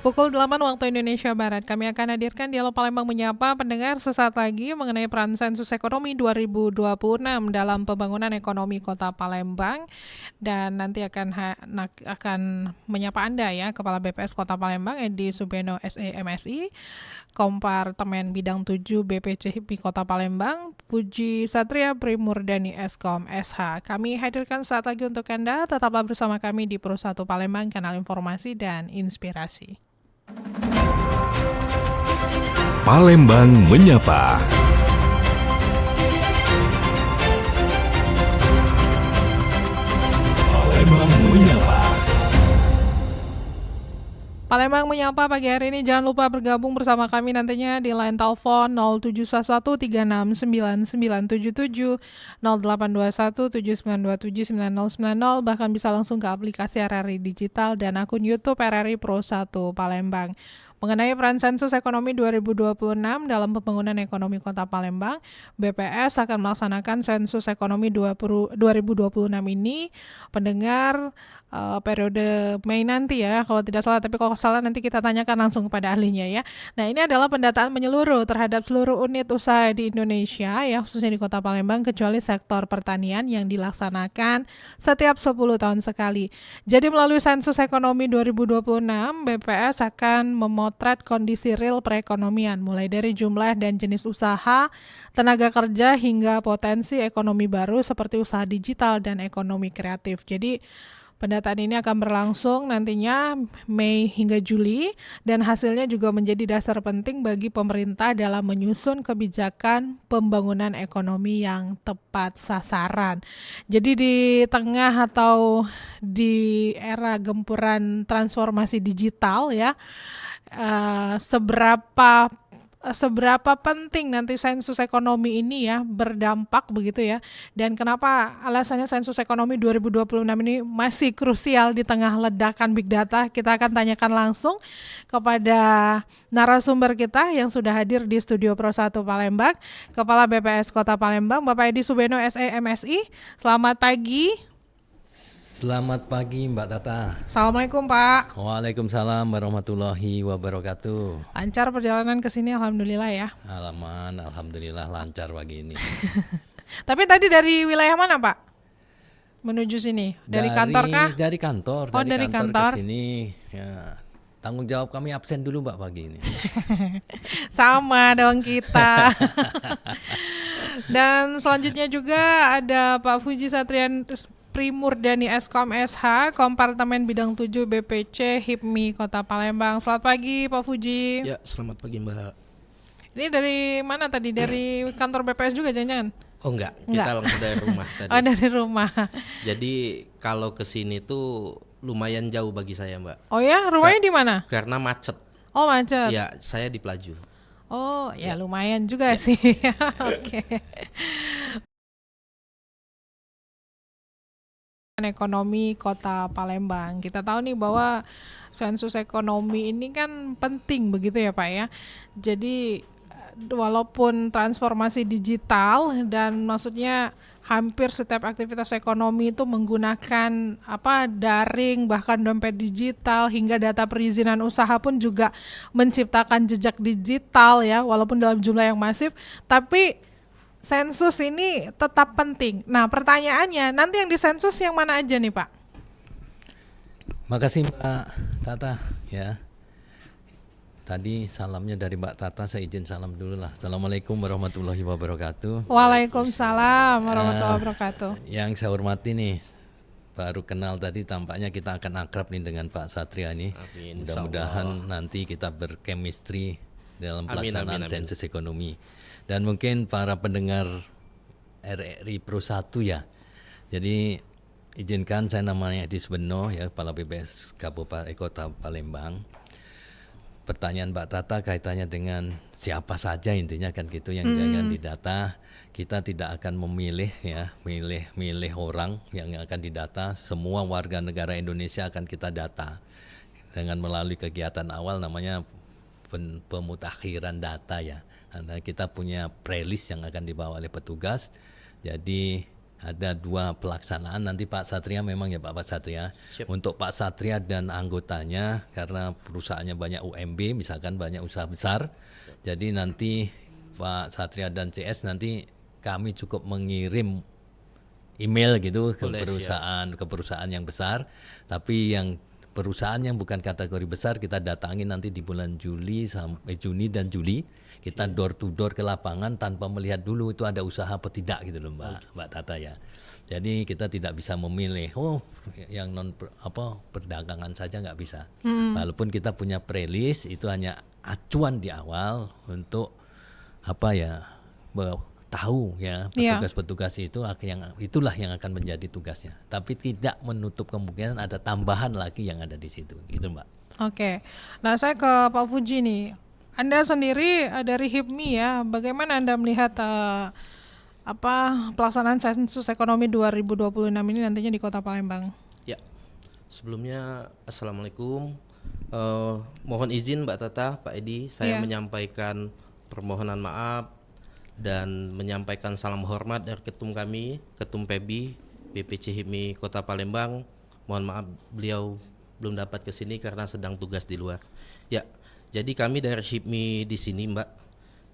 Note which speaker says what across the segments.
Speaker 1: Pukul 8 waktu Indonesia Barat, kami akan hadirkan Dialog Palembang Menyapa pendengar sesaat lagi mengenai peran sensus ekonomi 2026 dalam pembangunan ekonomi Kota Palembang. Dan nanti akan menyapa Anda ya, Kepala BPS Kota Palembang Edi Subeno SEMSI, Kompartemen Bidang 7 BPC HIPMI Kota Palembang, Puji Satria Primurdani Eskom SH. Kami hadirkan saat lagi untuk Anda, tetaplah bersama kami di Pro 1 Palembang, kanal informasi dan inspirasi.
Speaker 2: Palembang Menyapa. Palembang Menyapa.
Speaker 1: Palembang Menyapa pagi hari ini, jangan lupa bergabung bersama kami nantinya di line telepon 0711369977, 082179279090, bahkan bisa langsung ke aplikasi RRI Digital dan akun YouTube RRI Pro 1 Palembang. Mengenai peran sensus ekonomi 2026 dalam pembangunan ekonomi Kota Palembang, BPS akan melaksanakan sensus ekonomi 2026 ini, pendengar, periode Mei nanti ya, kalau tidak salah, tapi kalau salah nanti kita tanyakan langsung kepada ahlinya ya. Nah, ini adalah pendataan menyeluruh terhadap seluruh unit usaha di Indonesia ya, khususnya di Kota Palembang, kecuali sektor pertanian yang dilaksanakan setiap 10 tahun sekali. Jadi melalui sensus ekonomi 2026, BPS akan memotret kondisi real perekonomian, mulai dari jumlah dan jenis usaha, tenaga kerja, hingga potensi ekonomi baru seperti usaha digital dan ekonomi kreatif. Jadi pendataan ini akan berlangsung nantinya Mei hingga Juli, dan hasilnya juga menjadi dasar penting bagi pemerintah dalam menyusun kebijakan pembangunan ekonomi yang tepat sasaran. Jadi di tengah atau di era gempuran transformasi digital ya, seberapa penting nanti sensus ekonomi ini ya berdampak begitu ya, dan kenapa alasannya sensus ekonomi 2026 ini masih krusial di tengah ledakan big data. Kita akan tanyakan langsung kepada narasumber kita yang sudah hadir di studio Pro 1 Palembang, Kepala BPS Kota Palembang, Bapak Edi Subeno SEMSI. Selamat pagi.
Speaker 3: Selamat pagi Mbak Tata.
Speaker 1: Assalamualaikum Pak.
Speaker 3: Waalaikumsalam warahmatullahi wabarakatuh.
Speaker 1: Lancar perjalanan ke sini alhamdulillah ya.
Speaker 3: Alhamdulillah lancar pagi ini.
Speaker 1: Tapi tadi dari wilayah mana Pak? Menuju sini? Dari kantor kah?
Speaker 3: Dari kantor.
Speaker 1: Oh, dari kantor
Speaker 3: ke sini. Ya, tanggung jawab kami absen dulu Mbak pagi ini.
Speaker 1: Sama dong kita. Dan selanjutnya juga ada Pak Puji Satria Primurdani Eskom SH, Kompartemen Bidang 7 BPC HIPMI Kota Palembang. Selamat pagi Pak Puji.
Speaker 4: Ya, selamat pagi Mbak.
Speaker 1: Ini dari mana tadi? Dari kantor BPS juga jangan-jangan?
Speaker 4: Oh enggak, kita langsung dari rumah tadi.
Speaker 1: Oh, dari rumah.
Speaker 4: Jadi kalau ke sini tuh lumayan jauh bagi saya Mbak.
Speaker 1: Oh ya, rumahnya di mana?
Speaker 4: Karena macet.
Speaker 1: Oh, macet.
Speaker 4: Ya, saya di Pelaju.
Speaker 1: Oh, ya lumayan juga sih. Oke. Ekonomi Kota Palembang. Kita tahu nih bahwa sensus ekonomi ini kan penting begitu ya Pak ya. Jadi walaupun transformasi digital dan maksudnya hampir setiap aktivitas ekonomi itu menggunakan daring, bahkan dompet digital, hingga data perizinan usaha pun juga menciptakan jejak digital ya, walaupun dalam jumlah yang masif, tapi sensus ini tetap penting. Nah, pertanyaannya, nanti yang disensus yang mana aja nih Pak?
Speaker 3: Makasih Mbak Tata ya. Tadi salamnya dari Mbak Tata, saya izin salam dulu lah. Assalamualaikum warahmatullahi wabarakatuh.
Speaker 1: Waalaikumsalam warahmatullahi wabarakatuh.
Speaker 3: Yang saya hormati nih, baru kenal tadi, tampaknya kita akan akrab nih dengan Pak Satria nih.
Speaker 4: Amin,
Speaker 3: Mudah-mudahan nanti kita berchemistry dalam pelaksanaan
Speaker 4: Amin.
Speaker 3: sensus ekonomi. Dan mungkin para pendengar RRI Pro 1 ya. Jadi izinkan, saya namanya Edi Subeno ya, Kepala BPS Kabupaten Kota Palembang. Pertanyaan Mbak Tata kaitannya dengan siapa saja, intinya kan gitu yang akan didata. Kita tidak akan memilih ya, milih orang yang akan didata. Semua warga negara Indonesia akan kita data dengan melalui kegiatan awal namanya pemutakhiran data ya. Karena kita punya prelist yang akan dibawa oleh petugas. Jadi ada 2 pelaksanaan nanti Pak Satria memang ya Pak Satria.
Speaker 4: Siap.
Speaker 3: Untuk Pak Satria dan anggotanya karena perusahaannya banyak UMB misalkan banyak usaha besar. Jadi nanti Pak Satria dan CS nanti kami cukup mengirim email gitu ke
Speaker 4: Boleh,
Speaker 3: perusahaan yang besar, tapi yang perusahaan yang bukan kategori besar kita datangi nanti di bulan Juni dan Juli. Kita door to door ke lapangan tanpa melihat dulu itu ada usaha apa tidak gitu loh Mbak Tata ya. Jadi kita tidak bisa memilih yang perdagangan saja nggak bisa. Walaupun kita punya pre-list itu hanya acuan di awal untuk tahu ya petugas-petugas itu itulah yang akan menjadi tugasnya. Tapi tidak menutup kemungkinan ada tambahan lagi yang ada di situ gitu Mbak.
Speaker 1: Oke. Nah, saya ke Pak Fuji nih. Anda sendiri dari HIPMI ya, bagaimana Anda melihat pelaksanaan sensus ekonomi 2026 ini nantinya di Kota Palembang?
Speaker 4: Ya, sebelumnya Assalamualaikum. Mohon izin Mbak Tata, Pak Edi, saya menyampaikan permohonan maaf dan menyampaikan salam hormat dari ketum kami, Ketum PEBI, BPC HIPMI Kota Palembang. Mohon maaf beliau belum dapat ke sini karena sedang tugas di luar. Ya, jadi kami dari HIPMI di sini Mbak.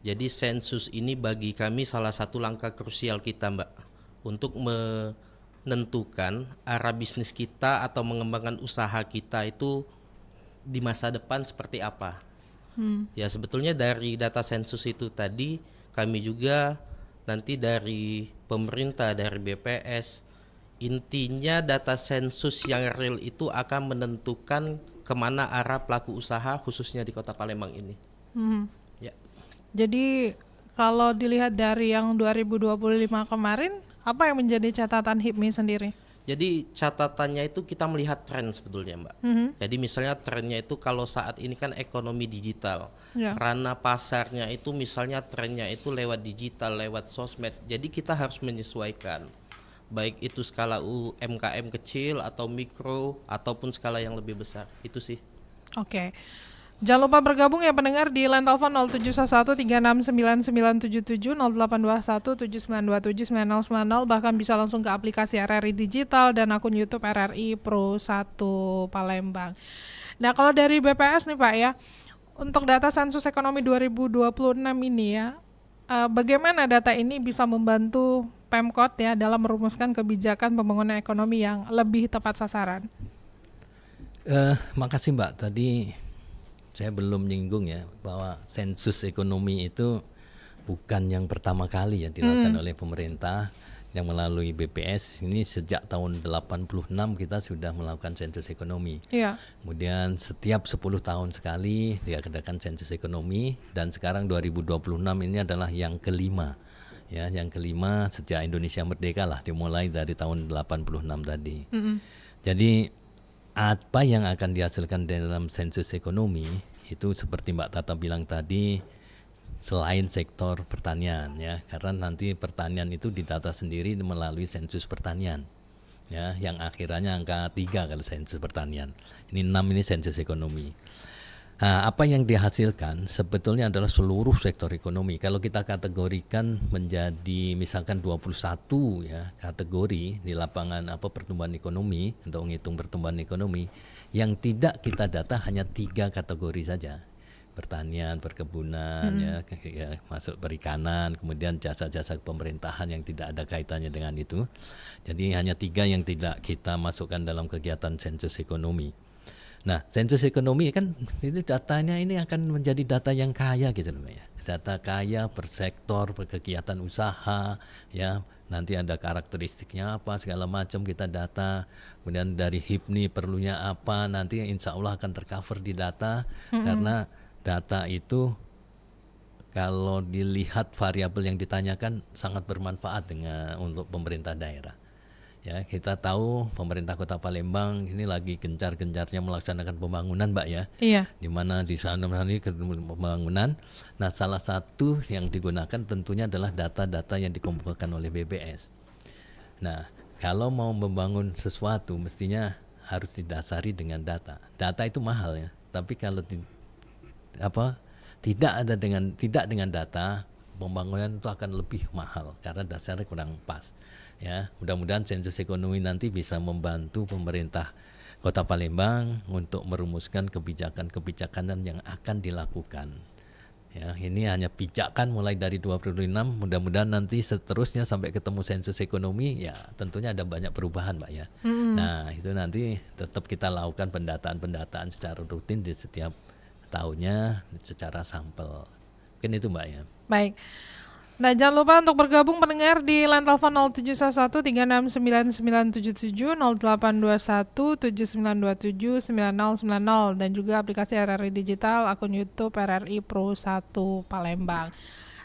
Speaker 4: Jadi sensus ini bagi kami salah satu langkah krusial kita Mbak untuk menentukan arah bisnis kita atau mengembangkan usaha kita itu di masa depan seperti apa. Ya sebetulnya dari data sensus itu tadi kami juga nanti dari pemerintah, dari BPS, intinya data sensus yang real itu akan menentukan kemana arah pelaku usaha khususnya di Kota Palembang ini. Ya.
Speaker 1: Jadi kalau dilihat dari yang 2025 kemarin, apa yang menjadi catatan HIPMI sendiri?
Speaker 4: Jadi catatannya itu kita melihat tren sebetulnya Mbak. Jadi misalnya trennya itu kalau saat ini kan ekonomi digital, ranah pasarnya itu misalnya trennya itu lewat digital, lewat sosmed. Jadi kita harus menyesuaikan, baik itu skala UMKM kecil atau mikro ataupun skala yang lebih besar. Itu sih.
Speaker 1: Oke. Jangan lupa bergabung ya pendengar di line telepon 0711369977, 082179279090, bahkan bisa langsung ke aplikasi RRI Digital dan akun YouTube RRI Pro 1 Palembang. Nah, kalau dari BPS nih Pak ya, untuk data sensus ekonomi 2026 ini ya, bagaimana data ini bisa membantu Pemkot ya dalam merumuskan kebijakan pembangunan ekonomi yang lebih tepat sasaran?
Speaker 3: Makasih Mbak, tadi saya belum menyinggung ya bahwa sensus ekonomi itu bukan yang pertama kali ya dilakukan oleh pemerintah yang melalui BPS. Ini sejak tahun 86 kita sudah melakukan sensus ekonomi. Kemudian setiap 10 tahun sekali diadakan sensus ekonomi dan sekarang 2026 ini adalah yang kelima. Ya, yang kelima sejak Indonesia merdeka lah, dimulai dari tahun 86 tadi. Jadi apa yang akan dihasilkan dalam sensus ekonomi itu seperti Mbak Tata bilang tadi, selain sektor pertanian ya, karena nanti pertanian itu didata sendiri melalui sensus pertanian ya, yang akhirannya angka 3 kalau sensus pertanian. Ini 6 ini sensus ekonomi. Nah, apa yang dihasilkan sebetulnya adalah seluruh sektor ekonomi. Kalau kita kategorikan menjadi misalkan 21 ya kategori di lapangan pertumbuhan ekonomi, untuk menghitung pertumbuhan ekonomi, yang tidak kita data hanya 3 kategori saja. Pertanian, perkebunan, ya masuk perikanan, kemudian jasa-jasa pemerintahan yang tidak ada kaitannya dengan itu. Jadi hanya 3 yang tidak kita masukkan dalam kegiatan sensus ekonomi. Nah, sensus ekonomi kan itu datanya ini akan menjadi data yang kaya gitu loh ya. Data kaya per sektor, per kegiatan usaha ya. Nanti ada karakteristiknya apa segala macam kita data. Kemudian dari HIPMI perlunya apa, nanti insya Allah akan tercover di data karena data itu kalau dilihat variabel yang ditanyakan sangat bermanfaat untuk pemerintah daerah. Ya, kita tahu pemerintah Kota Palembang ini lagi gencar-gencarnya melaksanakan pembangunan, Mbak ya.
Speaker 1: Iya.
Speaker 3: Di mana di sana ini pembangunan. Nah, salah satu yang digunakan tentunya adalah data-data yang dikumpulkan oleh BPS. Nah, kalau mau membangun sesuatu mestinya harus didasari dengan data. Data itu mahal ya. Tapi kalau tidak dengan data, pembangunan itu akan lebih mahal karena dasarnya kurang pas. Ya, mudah-mudahan sensus ekonomi nanti bisa membantu pemerintah Kota Palembang untuk merumuskan kebijakan-kebijakan yang akan dilakukan. Ya, ini hanya pijakan mulai dari 2026, mudah-mudahan nanti seterusnya sampai ketemu sensus ekonomi, ya tentunya ada banyak perubahan, Mbak ya. Nah, itu nanti tetap kita lakukan pendataan-pendataan secara rutin di setiap tahunnya secara sampel. Mungkin itu, Mbak ya.
Speaker 1: Baik. Nah, jangan lupa untuk bergabung pendengar di line telepon 0711 369977 0821 7927 9090 dan juga aplikasi RRI Digital, akun YouTube RRI Pro 1 Palembang.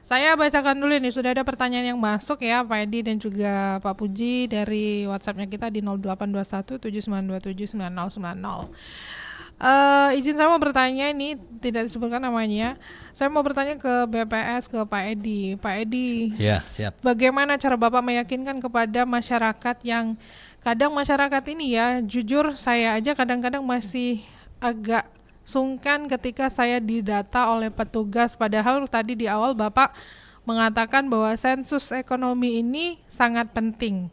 Speaker 1: Saya bacakan dulu nih, sudah ada pertanyaan yang masuk ya Pak Edi dan juga Pak Puji dari WhatsApp-nya kita di 0821 7927 9090. Izin saya mau bertanya, ini tidak disebutkan namanya. Saya mau bertanya ke BPS, ke Pak Edi. Pak Edi,
Speaker 3: Ya, siap.
Speaker 1: bagaimana cara Bapak meyakinkan kepada masyarakat yang kadang masyarakat ini ya, jujur saya aja kadang-kadang masih agak sungkan ketika saya didata oleh petugas, padahal tadi di awal Bapak mengatakan bahwa sensus ekonomi ini sangat penting.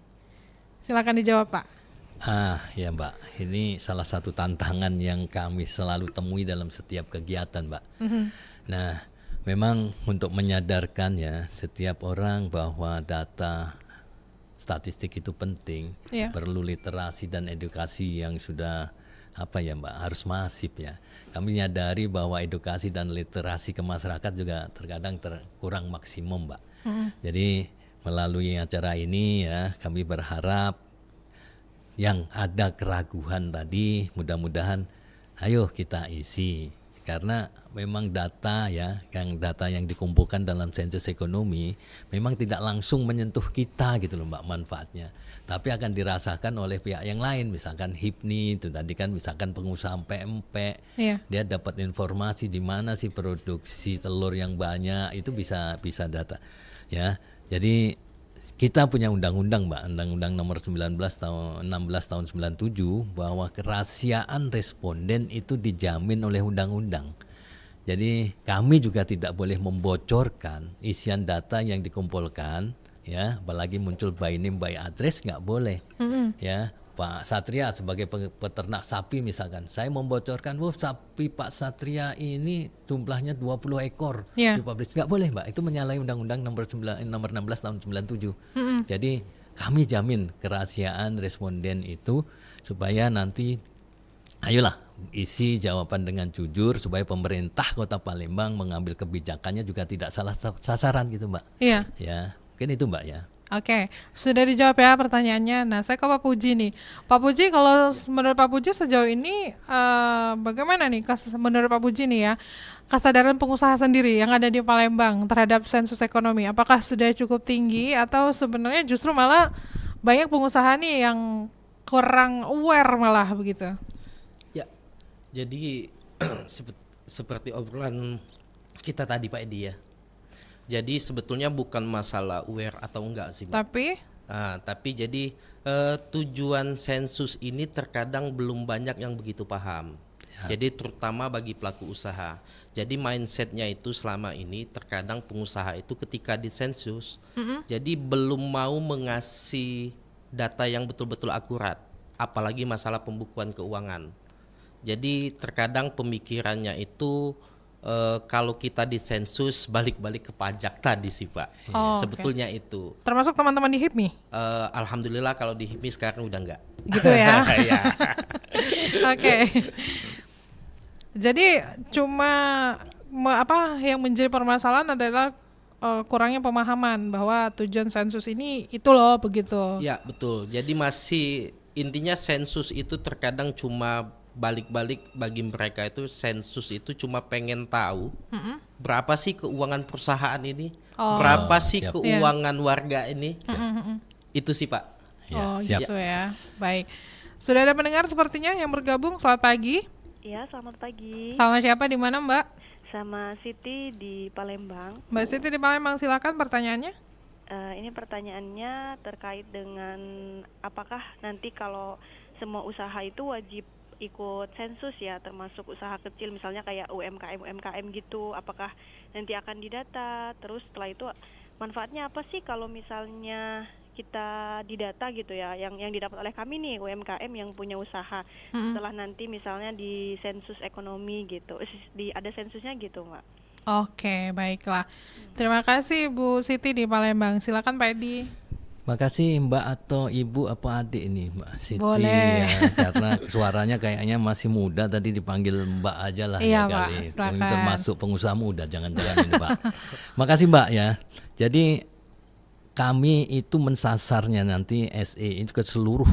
Speaker 1: Silakan dijawab, Pak.
Speaker 3: Ya Mbak, ini salah satu tantangan yang kami selalu temui dalam setiap kegiatan, Mbak. Nah, memang untuk menyadarkan ya setiap orang bahwa data statistik itu penting,
Speaker 1: Iya.
Speaker 3: perlu literasi dan edukasi yang sudah Mbak, harus masif ya. Kami menyadari bahwa edukasi dan literasi ke masyarakat juga terkadang kurang maksimum, Mbak. Jadi melalui acara ini ya, kami berharap yang ada keraguan tadi mudah-mudahan ayo kita isi, karena memang data yang dikumpulkan dalam sensus ekonomi memang tidak langsung menyentuh kita gitu loh Mbak manfaatnya, tapi akan dirasakan oleh pihak yang lain, misalkan HIPNI itu tadi kan, misalkan pengusaha PMP,
Speaker 1: Iya.
Speaker 3: dia dapat informasi di mana sih produksi telur yang banyak, itu bisa data ya. Jadi kita punya undang-undang Mbak, Undang-Undang nomor 16 tahun 97 bahwa kerahasiaan responden itu dijamin oleh undang-undang. Jadi kami juga tidak boleh membocorkan isian data yang dikumpulkan ya, apalagi muncul by name by address nggak boleh. Ya, Pak Satria sebagai peternak sapi misalkan, saya membocorkan, sapi Pak Satria ini jumlahnya 20 ekor dipublish, nggak boleh Mbak, itu menyalahi Undang-Undang nomor 16 tahun 97. Jadi kami jamin kerahasiaan responden itu supaya nanti ayolah isi jawaban dengan jujur supaya pemerintah Kota Palembang mengambil kebijakannya juga tidak salah sasaran gitu Mbak.
Speaker 1: Iya.
Speaker 3: Ya, mungkin itu Mbak ya.
Speaker 1: Oke, sudah dijawab ya pertanyaannya. Nah, saya ke Pak Puji nih. Pak Puji, kalau menurut Pak Puji sejauh ini bagaimana nih menurut Pak Puji nih ya, kesadaran pengusaha sendiri yang ada di Palembang terhadap sensus ekonomi, apakah sudah cukup tinggi atau sebenarnya justru malah banyak pengusaha nih yang kurang aware malah begitu?
Speaker 4: Ya, jadi seperti obrolan kita tadi Pak Edi ya. Jadi sebetulnya bukan masalah aware atau enggak sih, Mbak. Tapi jadi tujuan sensus ini terkadang belum banyak yang begitu paham. Ya. Jadi terutama bagi pelaku usaha. Jadi mindsetnya itu selama ini terkadang pengusaha itu ketika disensus, jadi belum mau mengasih data yang betul-betul akurat, apalagi masalah pembukuan keuangan. Jadi terkadang pemikirannya itu kalau kita disensus balik-balik ke pajak tadi sih Pak. Sebetulnya itu.
Speaker 1: Termasuk teman-teman di HIPMI?
Speaker 4: Alhamdulillah kalau di HIPMI sekarang udah enggak.
Speaker 1: Gitu ya. Oke. Jadi cuma yang menjadi permasalahan adalah kurangnya pemahaman bahwa tujuan sensus ini itu loh begitu.
Speaker 4: Ya betul. Jadi masih intinya sensus itu terkadang cuma balik-balik bagi mereka itu sensus itu cuma pengen tahu berapa sih keuangan perusahaan ini, berapa sih keuangan warga ini. Itu sih Pak.
Speaker 1: Gitu ya. Baik. Sudah ada pendengar sepertinya yang bergabung. Selamat pagi.
Speaker 5: Iya, selamat pagi.
Speaker 1: Sama siapa, di mana Mbak?
Speaker 5: Sama Siti di Palembang.
Speaker 1: Mbak Siti di Palembang, silakan pertanyaannya.
Speaker 5: Ini pertanyaannya terkait dengan apakah nanti kalau semua usaha itu wajib ikut sensus ya, termasuk usaha kecil misalnya kayak UMKM gitu, apakah nanti akan didata? Terus setelah itu manfaatnya apa sih kalau misalnya kita didata gitu ya, yang didapat oleh kami nih UMKM yang punya usaha setelah nanti misalnya di sensus ekonomi gitu, ada sensusnya gitu Mbak.
Speaker 1: Oke, baiklah. Terima kasih Bu Siti di Palembang. Silakan Pak Edi.
Speaker 3: Makasih Mbak atau Ibu apa adik ini Mbak Siti
Speaker 1: Boleh.
Speaker 3: ya, karena suaranya kayaknya masih muda, tadi dipanggil Mbak aja lah
Speaker 1: Iya,
Speaker 3: ya
Speaker 1: Pak,
Speaker 3: kali.
Speaker 1: silakan.
Speaker 3: Ini termasuk pengusaha muda, jangan-jangan ini Pak. Makasih Mbak ya. Jadi kami itu mensasarnya nanti SE itu ke seluruh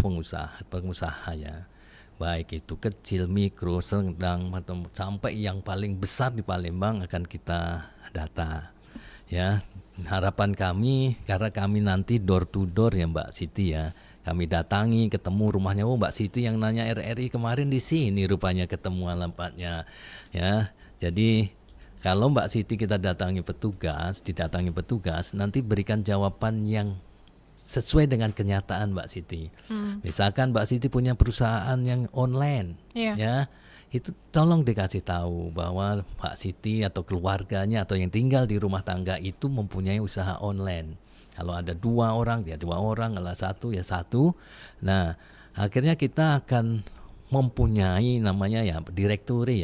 Speaker 3: pengusaha ya. Baik itu kecil, mikro, sedang atau sampai yang paling besar di Palembang akan kita data. Ya, harapan kami karena kami nanti door to door ya Mbak Siti ya. Kami datangi, ketemu rumahnya. Oh Mbak Siti yang nanya RRI kemarin di sini rupanya ketemu alamatnya. Ya. Jadi kalau Mbak Siti kita didatangi petugas, nanti berikan jawaban yang sesuai dengan kenyataan Mbak Siti. Misalkan Mbak Siti punya perusahaan yang online,
Speaker 1: Iya.
Speaker 3: ya itu tolong dikasih tahu bahwa Mbak Siti atau keluarganya atau yang tinggal di rumah tangga itu mempunyai usaha online. Kalau ada 2 orang ya 2 orang, kalau 1 ya 1. Nah akhirnya kita akan mempunyai namanya ya direktori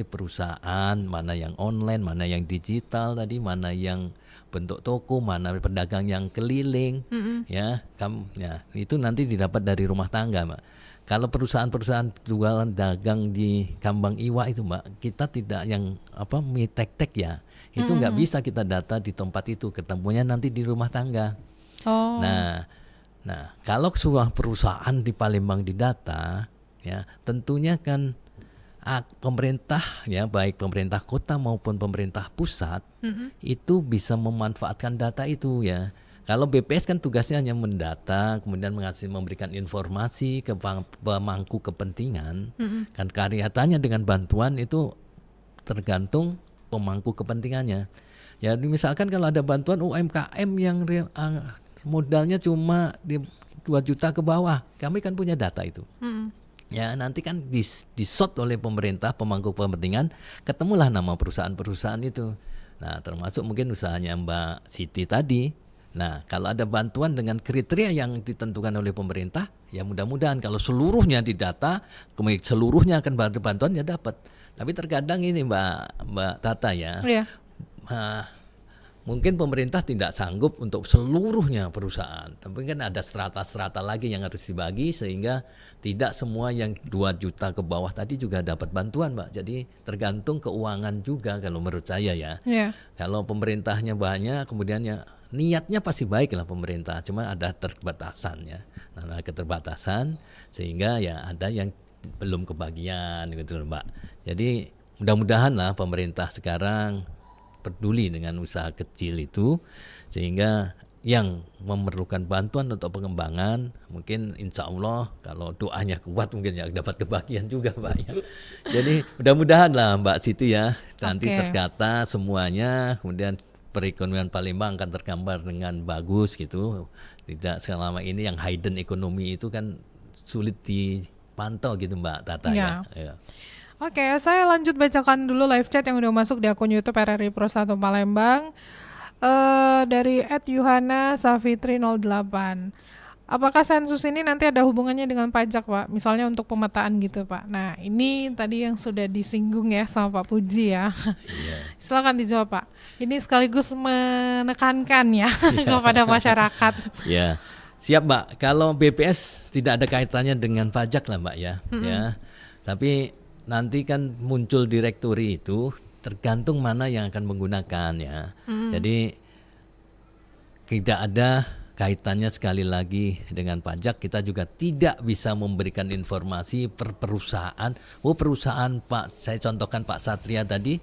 Speaker 3: perusahaan, mana yang online, mana yang digital tadi, mana yang bentuk toko, mana pedagang yang keliling, ya itu nanti didapat dari rumah tangga Mbak. Kalau perusahaan-perusahaan jualan dagang di Kambang Iwa itu Mbak, kita tidak yang mie tek-tek ya, itu nggak bisa kita data di tempat itu, ketemunya nanti di rumah tangga.
Speaker 1: Oh.
Speaker 3: Nah kalau sebuah perusahaan di Palembang didata, ya tentunya kan pemerintah ya, baik pemerintah kota maupun pemerintah pusat itu bisa memanfaatkan data itu ya. Kalau BPS kan tugasnya hanya mendata, kemudian memberikan informasi ke pemangku kepentingan. Kan kelihatannya dengan bantuan itu tergantung pemangku kepentingannya. Ya misalkan kalau ada bantuan UMKM yang modalnya cuma di 2 juta ke bawah, kami kan punya data itu. Ya nanti kan disot oleh pemerintah, pemangku kepentingan, ketemulah nama perusahaan-perusahaan itu. Nah termasuk mungkin usahanya Mbak Siti tadi. Nah kalau ada bantuan dengan kriteria yang ditentukan oleh pemerintah, ya mudah-mudahan kalau seluruhnya didata, kemudian seluruhnya akan bantuan ya dapat. Tapi terkadang ini Mbak Tata ya,
Speaker 1: Iya.
Speaker 3: mungkin pemerintah tidak sanggup untuk seluruhnya perusahaan, tapi kan ada strata-strata lagi yang harus dibagi sehingga tidak semua yang 2 juta ke bawah tadi juga dapat bantuan Mbak. Jadi tergantung keuangan juga kalau menurut saya ya.
Speaker 1: Iya.
Speaker 3: Kalau pemerintahnya banyak, kemudian ya niatnya pasti baik lah pemerintah, cuma ada keterbatasan ya. Nah, keterbatasan sehingga ya ada yang belum kebagian gitu loh Mbak. Jadi mudah-mudahan lah pemerintah sekarang peduli dengan usaha kecil itu, sehingga yang memerlukan bantuan untuk pengembangan mungkin insya Allah kalau doanya kuat mungkin ya dapat kebahagiaan juga Mbak ya. Jadi mudah-mudahan lah Mbak Siti ya nanti terdata semuanya, kemudian perekonomian Palembang akan tergambar dengan bagus gitu. Tidak selama ini yang hidden ekonomi itu kan sulit dipantau gitu Mbak Tata ya.
Speaker 1: Oke, saya lanjut bacakan dulu live chat yang udah masuk di akun YouTube RRI Pro 1 Palembang. Dari @yuhana_safitri08. Apakah sensus ini nanti ada hubungannya dengan pajak Pak? Misalnya untuk pemetaan gitu Pak. Nah ini tadi yang sudah disinggung ya sama Pak Puji ya. Silakan dijawab Pak. Ini sekaligus menekankan ya kepada masyarakat.
Speaker 3: Ya, siap Mbak. Kalau BPS tidak ada kaitannya dengan pajak lah Mbak ya. Ya, tapi nanti kan muncul direktori itu tergantung mana yang akan menggunakan ya. Jadi tidak ada kaitannya sekali lagi dengan pajak. Kita juga tidak bisa memberikan informasi per perusahaan. Oh perusahaan Pak, saya contohkan Pak Satria tadi.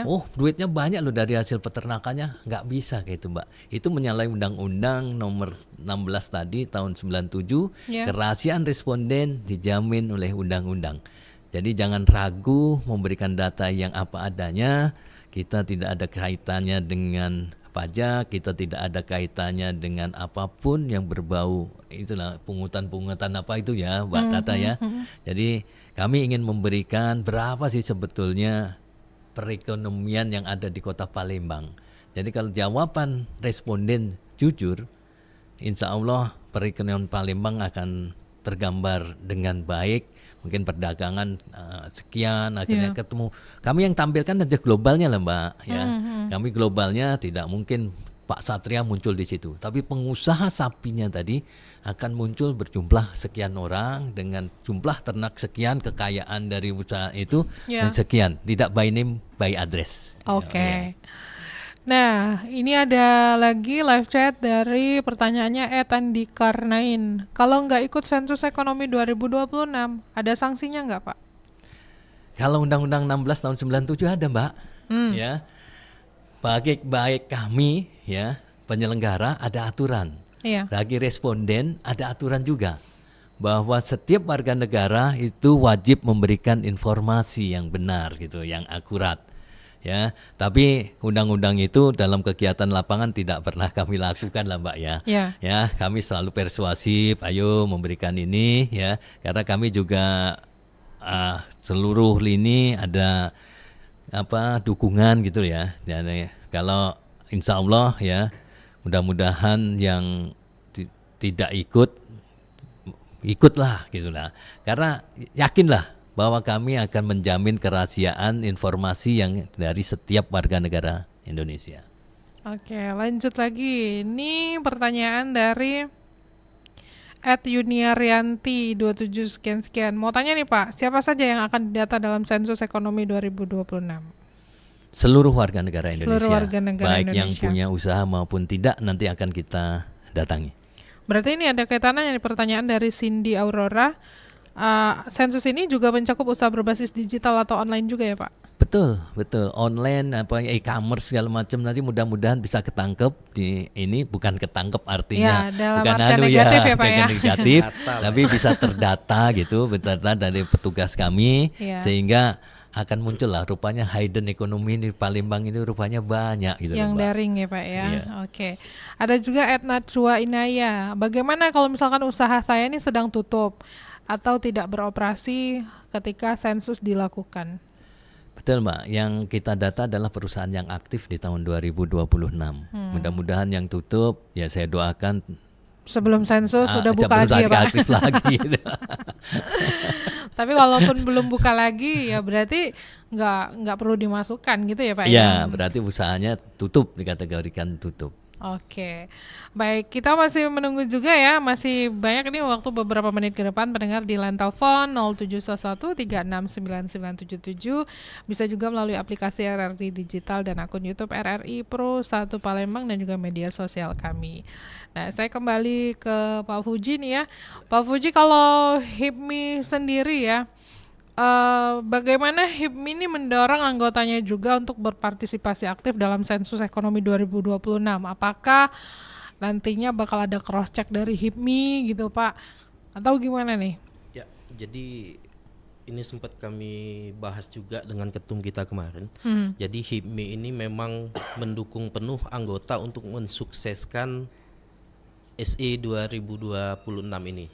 Speaker 3: Oh duitnya banyak loh dari hasil peternakannya. Nggak bisa kayak itu Mbak. Itu menyalahi Undang-Undang nomor 16 tadi tahun 97. Kerahasiaan responden dijamin oleh undang-undang. Jadi jangan ragu memberikan data yang apa adanya. Kita tidak ada kaitannya dengan pajak, kita tidak ada kaitannya dengan apapun yang berbau itulah pungutan-pungutan apa itu ya, Mbak Tata ya. Jadi kami ingin memberikan berapa sih sebetulnya perekonomian yang ada di Kota Palembang. Jadi kalau jawaban responden jujur, insya Allah perekonomian Palembang akan tergambar dengan baik. Mungkin perdagangan sekian akhirnya ketemu. Kami yang tampilkan aja globalnya lah Mbak ya. Kami globalnya tidak mungkin Pak Satria muncul di situ. Tapi pengusaha sapinya tadi akan muncul berjumlah sekian orang dengan jumlah ternak sekian, kekayaan dari usaha itu dan sekian. Tidak by name by address.
Speaker 1: Oke. Nah, ini ada lagi live chat dari pertanyaannya Andi Karnain. Kalau nggak ikut sensus ekonomi 2026, ada sanksinya nggak Pak?
Speaker 3: Kalau Undang-Undang 16 tahun 97 ada Mbak, ya. Baik kami, ya penyelenggara ada aturan.
Speaker 1: Iya.
Speaker 3: Bagi responden ada aturan juga bahwa setiap warga negara itu wajib memberikan informasi yang benar gitu, yang akurat. Ya, tapi undang-undang itu dalam kegiatan lapangan tidak pernah kami lakukan lah Mbak ya. Ya, kami selalu persuasif, ayo memberikan ini ya, karena kami juga seluruh lini ada dukungan gitu ya. Dan kalau insya Allah ya, mudah-mudahan yang tidak ikutlah gitulah, karena yakinlah bahwa kami akan menjamin kerahasiaan informasi yang dari setiap warga negara Indonesia.
Speaker 1: Oke, lanjut lagi. Ini pertanyaan dari @Yuniaryanti 27 sekian. Mau tanya nih Pak, siapa saja yang akan didata dalam sensus ekonomi 2026?
Speaker 3: Seluruh warga negara Indonesia.
Speaker 1: Seluruh warga negara
Speaker 3: baik
Speaker 1: Indonesia.
Speaker 3: yang punya usaha maupun tidak, nanti akan kita datangi.
Speaker 1: Berarti ini ada kaitannya nih pertanyaan dari Cindy Aurora. Sensus ini juga mencakup usaha berbasis digital atau online juga ya Pak?
Speaker 3: Betul. Online e-commerce segala macam nanti mudah-mudahan bisa ketangkep di ini, bukan ketangkep artinya bukan
Speaker 1: negatif ya Pak ya.
Speaker 3: Negatif, tapi bisa terdata gitu, terdata dari petugas kami sehingga akan muncul lah rupanya hidden economy di Palembang ini rupanya banyak gitu
Speaker 1: yang
Speaker 3: Mbak.
Speaker 1: daring ya Pak ya. Oke. Ada juga @Najwa Inaya. Bagaimana kalau misalkan usaha saya ini sedang tutup atau tidak beroperasi ketika sensus dilakukan?
Speaker 3: Betul Mbak, yang kita data adalah perusahaan yang aktif di tahun 2026. Mudah-mudahan yang tutup ya saya doakan
Speaker 1: sebelum sensus sudah buka lagi ya Pak.
Speaker 3: Aktif lagi.
Speaker 1: Tapi walaupun belum buka lagi ya berarti nggak perlu dimasukkan gitu ya Pak
Speaker 3: ya? Berarti usahanya tutup, dikategorikan tutup.
Speaker 1: Oke, baik, kita masih menunggu juga ya, masih banyak ini waktu beberapa menit ke depan pendengar di line telepon 0711369977, bisa juga melalui aplikasi RRI Digital dan akun YouTube RRI Pro 1 Palembang dan juga media sosial kami. Nah, saya kembali ke Pak Fuji nih ya. Pak Fuji, kalau HIPMI sendiri ya, bagaimana HIPMI ini mendorong anggotanya juga untuk berpartisipasi aktif dalam sensus ekonomi 2026? Apakah nantinya bakal ada cross check dari HIPMI gitu Pak? Atau gimana nih?
Speaker 4: Ya, jadi ini sempat kami bahas juga dengan ketum kita kemarin. Jadi HIPMI ini memang mendukung penuh anggota untuk mensukseskan SE 2026 ini.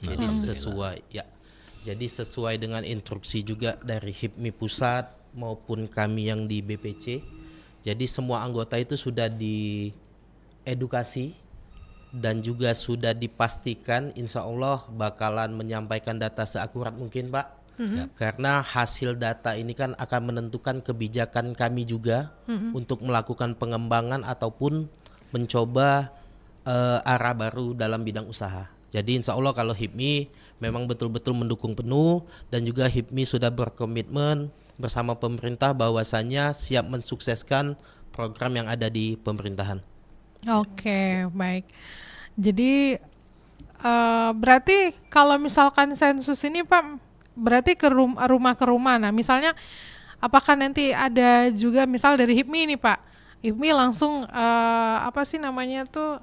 Speaker 4: Jadi sesuai dengan instruksi juga dari HIPMI pusat maupun kami yang di BPC. Jadi semua anggota itu sudah diedukasi dan juga sudah dipastikan insya Allah bakalan menyampaikan data seakurat mungkin Pak. Karena hasil data ini kan akan menentukan kebijakan kami juga untuk melakukan pengembangan ataupun mencoba arah baru dalam bidang usaha. Jadi insya Allah kalau HIPMI memang betul-betul mendukung penuh dan juga HIPMI sudah berkomitmen bersama pemerintah bahwasannya siap mensukseskan program yang ada di pemerintahan.
Speaker 1: Oke, baik. Jadi berarti kalau misalkan sensus ini Pak, berarti ke rumah ke rumah. Nah, misalnya apakah nanti ada juga misal dari HIPMI ini Pak, HIPMI langsung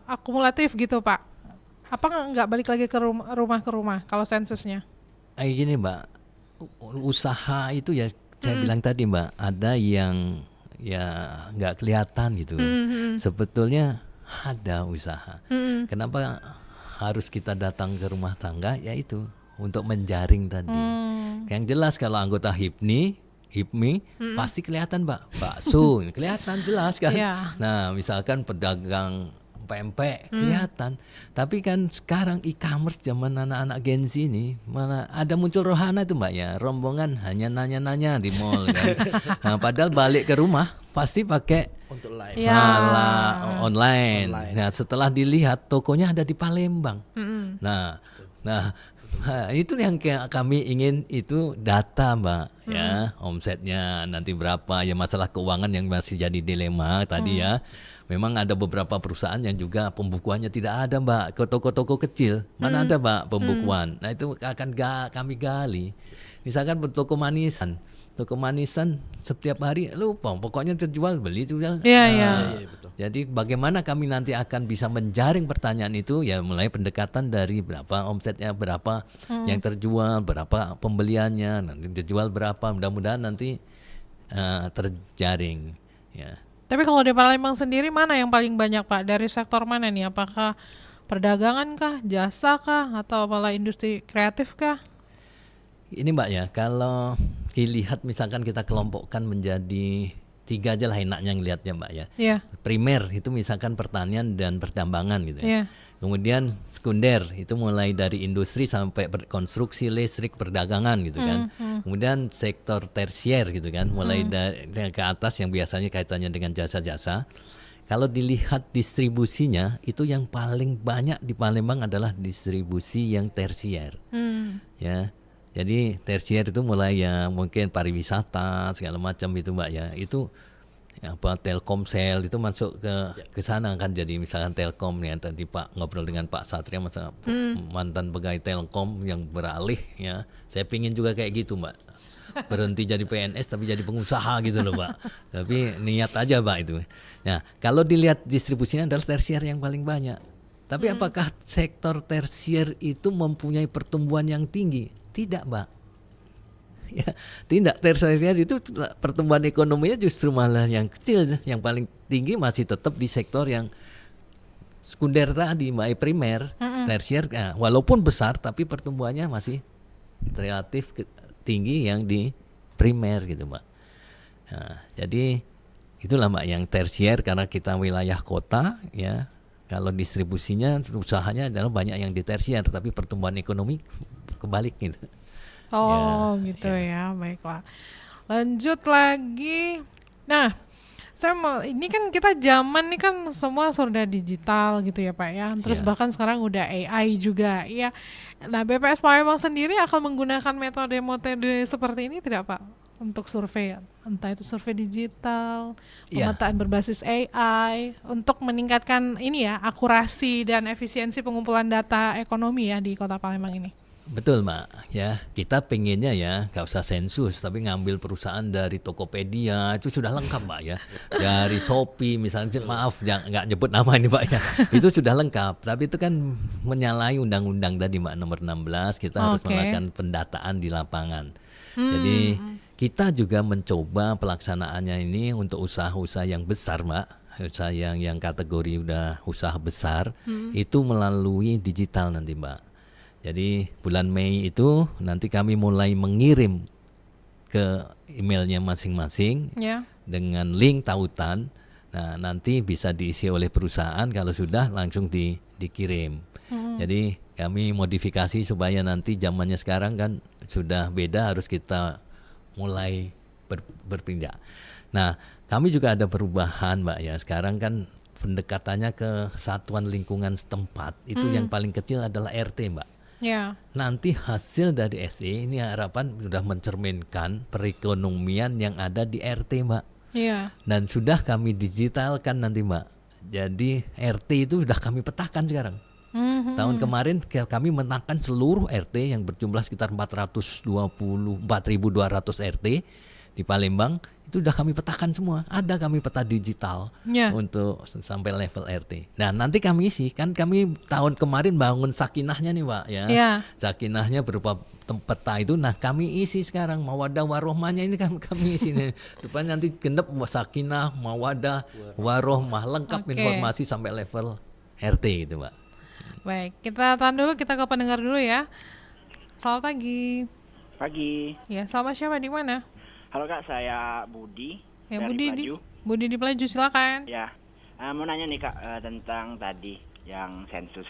Speaker 1: akumulatif gitu Pak? Apa nggak balik lagi ke rumah ke rumah kalau sensusnya?
Speaker 3: Gini Mbak, usaha itu ya saya bilang tadi Mbak, ada yang ya nggak kelihatan gitu. Sebetulnya ada usaha. Kenapa harus kita datang ke rumah tangga? Yaitu untuk menjaring tadi. Yang jelas kalau anggota HIPMI pasti kelihatan bakso, kelihatan jelas kan.
Speaker 1: Iya.
Speaker 3: Nah misalkan pedagang pempek kelihatan. Tapi kan sekarang e-commerce zaman anak-anak Gen Z ini malah ada muncul rohana itu Mbak ya, rombongan hanya nanya-nanya di mall kan. Nah, padahal balik ke rumah pasti pakai
Speaker 4: Untuk live.
Speaker 1: Ya.
Speaker 3: online. Nah setelah dilihat tokonya ada di Palembang. Nah itu yang kami ingin itu data Mbak ya, omsetnya nanti berapa ya, masalah keuangan yang masih jadi dilema tadi ya. Memang ada beberapa perusahaan yang juga pembukuannya tidak ada Mbak, ke toko-toko kecil mana ada Mbak pembukuan. Nah itu akan kami gali. Misalkan toko manisan setiap hari lupa pokoknya terjual beli jual.
Speaker 1: Iya.
Speaker 3: Jadi bagaimana kami nanti akan bisa menjaring pertanyaan itu ya, mulai pendekatan dari berapa omsetnya, berapa yang terjual, berapa pembeliannya, nanti terjual berapa, mudah-mudahan nanti terjaring ya.
Speaker 1: Tapi kalau di Palembang sendiri mana yang paling banyak Pak? Dari sektor mana nih? Apakah perdagangan kah, jasa kah, atau malah industri kreatif kah?
Speaker 3: Ini Mbak ya, kalau dilihat misalkan kita kelompokkan menjadi 3 aja lah enaknya ngelihatnya Mbak ya.
Speaker 1: Iya.
Speaker 3: Primer itu misalkan pertanian dan pertambangan gitu ya.
Speaker 1: Iya.
Speaker 3: Kemudian sekunder itu mulai dari industri sampai konstruksi, listrik, perdagangan gitu kan. Kemudian sektor tersier gitu kan, mulai dari ke atas yang biasanya kaitannya dengan jasa-jasa. Kalau dilihat distribusinya itu yang paling banyak di Palembang adalah distribusi yang tersier. Ya. Jadi tersier itu mulai ya mungkin pariwisata segala macam itu Mbak ya. Itu apa Telkomsel itu masuk ke sana kan, jadi misalkan Telkom ya, tadi Pak ngobrol dengan Pak Satria masa mantan pegawai Telkom yang beralih ya, saya pingin juga kayak gitu Mbak, berhenti jadi PNS tapi jadi pengusaha gitu loh Pak, tapi niat aja Pak itu. Nah kalau dilihat distribusinya adalah tersier yang paling banyak, tapi apakah sektor tersier itu mempunyai pertumbuhan yang tinggi? Tidak Mbak. Ya, tidak, tersier itu pertumbuhan ekonominya justru malah yang kecil, yang paling tinggi masih tetap di sektor yang sekunder tadi, primer, tersier, walaupun besar tapi pertumbuhannya masih relatif tinggi yang di primer gitu Mbak. Nah, jadi itulah Mbak yang tersier karena kita wilayah kota ya. Kalau distribusinya usahanya adalah banyak yang di tersier tapi pertumbuhan ekonomi kebalik gitu.
Speaker 1: Oh gitu ya, baiklah. Lanjut lagi. Nah, saya mau, ini kan kita zaman nih kan semua sudah digital gitu ya Pak ya. Terus bahkan sekarang udah AI juga ya. Nah BPS Palembang sendiri akan menggunakan metode seperti ini tidak Pak? Untuk survei, entah itu survei digital, pemetaan berbasis AI, untuk meningkatkan ini ya, akurasi dan efisiensi pengumpulan data ekonomi ya di Kota Palembang ini.
Speaker 3: Betul Mbak ya, kita pengennya ya gak usah sensus tapi ngambil perusahaan dari Tokopedia itu sudah lengkap Mbak ya, dari Shopee misalnya, maaf nggak nyebut nama ini Mbak ya, itu sudah lengkap, tapi itu kan menyalahi undang-undang tadi Mbak nomor 16, kita harus melakukan pendataan di lapangan. Jadi kita juga mencoba pelaksanaannya ini untuk usaha-usaha yang besar Mbak, usaha yang kategori udah usaha besar itu melalui digital nanti Mbak. Jadi bulan Mei itu nanti kami mulai mengirim ke emailnya masing-masing dengan link tautan. Nah nanti bisa diisi oleh perusahaan, kalau sudah langsung dikirim. Jadi kami modifikasi supaya nanti zamannya sekarang kan sudah beda, harus kita mulai berpindah. Nah kami juga ada perubahan Mbak ya, sekarang kan pendekatannya ke satuan lingkungan setempat. Itu yang paling kecil adalah RT Mbak. Nanti hasil dari SE ini harapan sudah mencerminkan perekonomian yang ada di RT Mbak. Dan sudah kami digitalkan nanti Mbak. Jadi RT itu sudah kami petakan sekarang. Tahun kemarin kami menangkan seluruh RT yang berjumlah sekitar 4.200 RT di Palembang. Itu sudah kami petakan semua. Ada kami peta digital untuk sampai level RT. Nah nanti kami isi, kan kami tahun kemarin bangun sakinahnya nih Pak ya. Sakinahnya berupa peta itu, nah kami isi sekarang mawadah warohmahnya ini kan kami isi nih supaya nanti genep sakinah mawadah warohmah lengkap informasi sampai level RT gitu Mbak.
Speaker 1: Baik, kita tahan dulu, kita ke pendengar dulu ya. Selamat pagi.
Speaker 6: Pagi.
Speaker 1: Ya, sama siapa di mana?
Speaker 6: Halo Kak, saya Budi.
Speaker 1: Ya,
Speaker 6: dari Pelaju.
Speaker 1: Budi di Pelaju, silakan.
Speaker 6: Ya, mau nanya nih Kak tentang tadi yang sensus.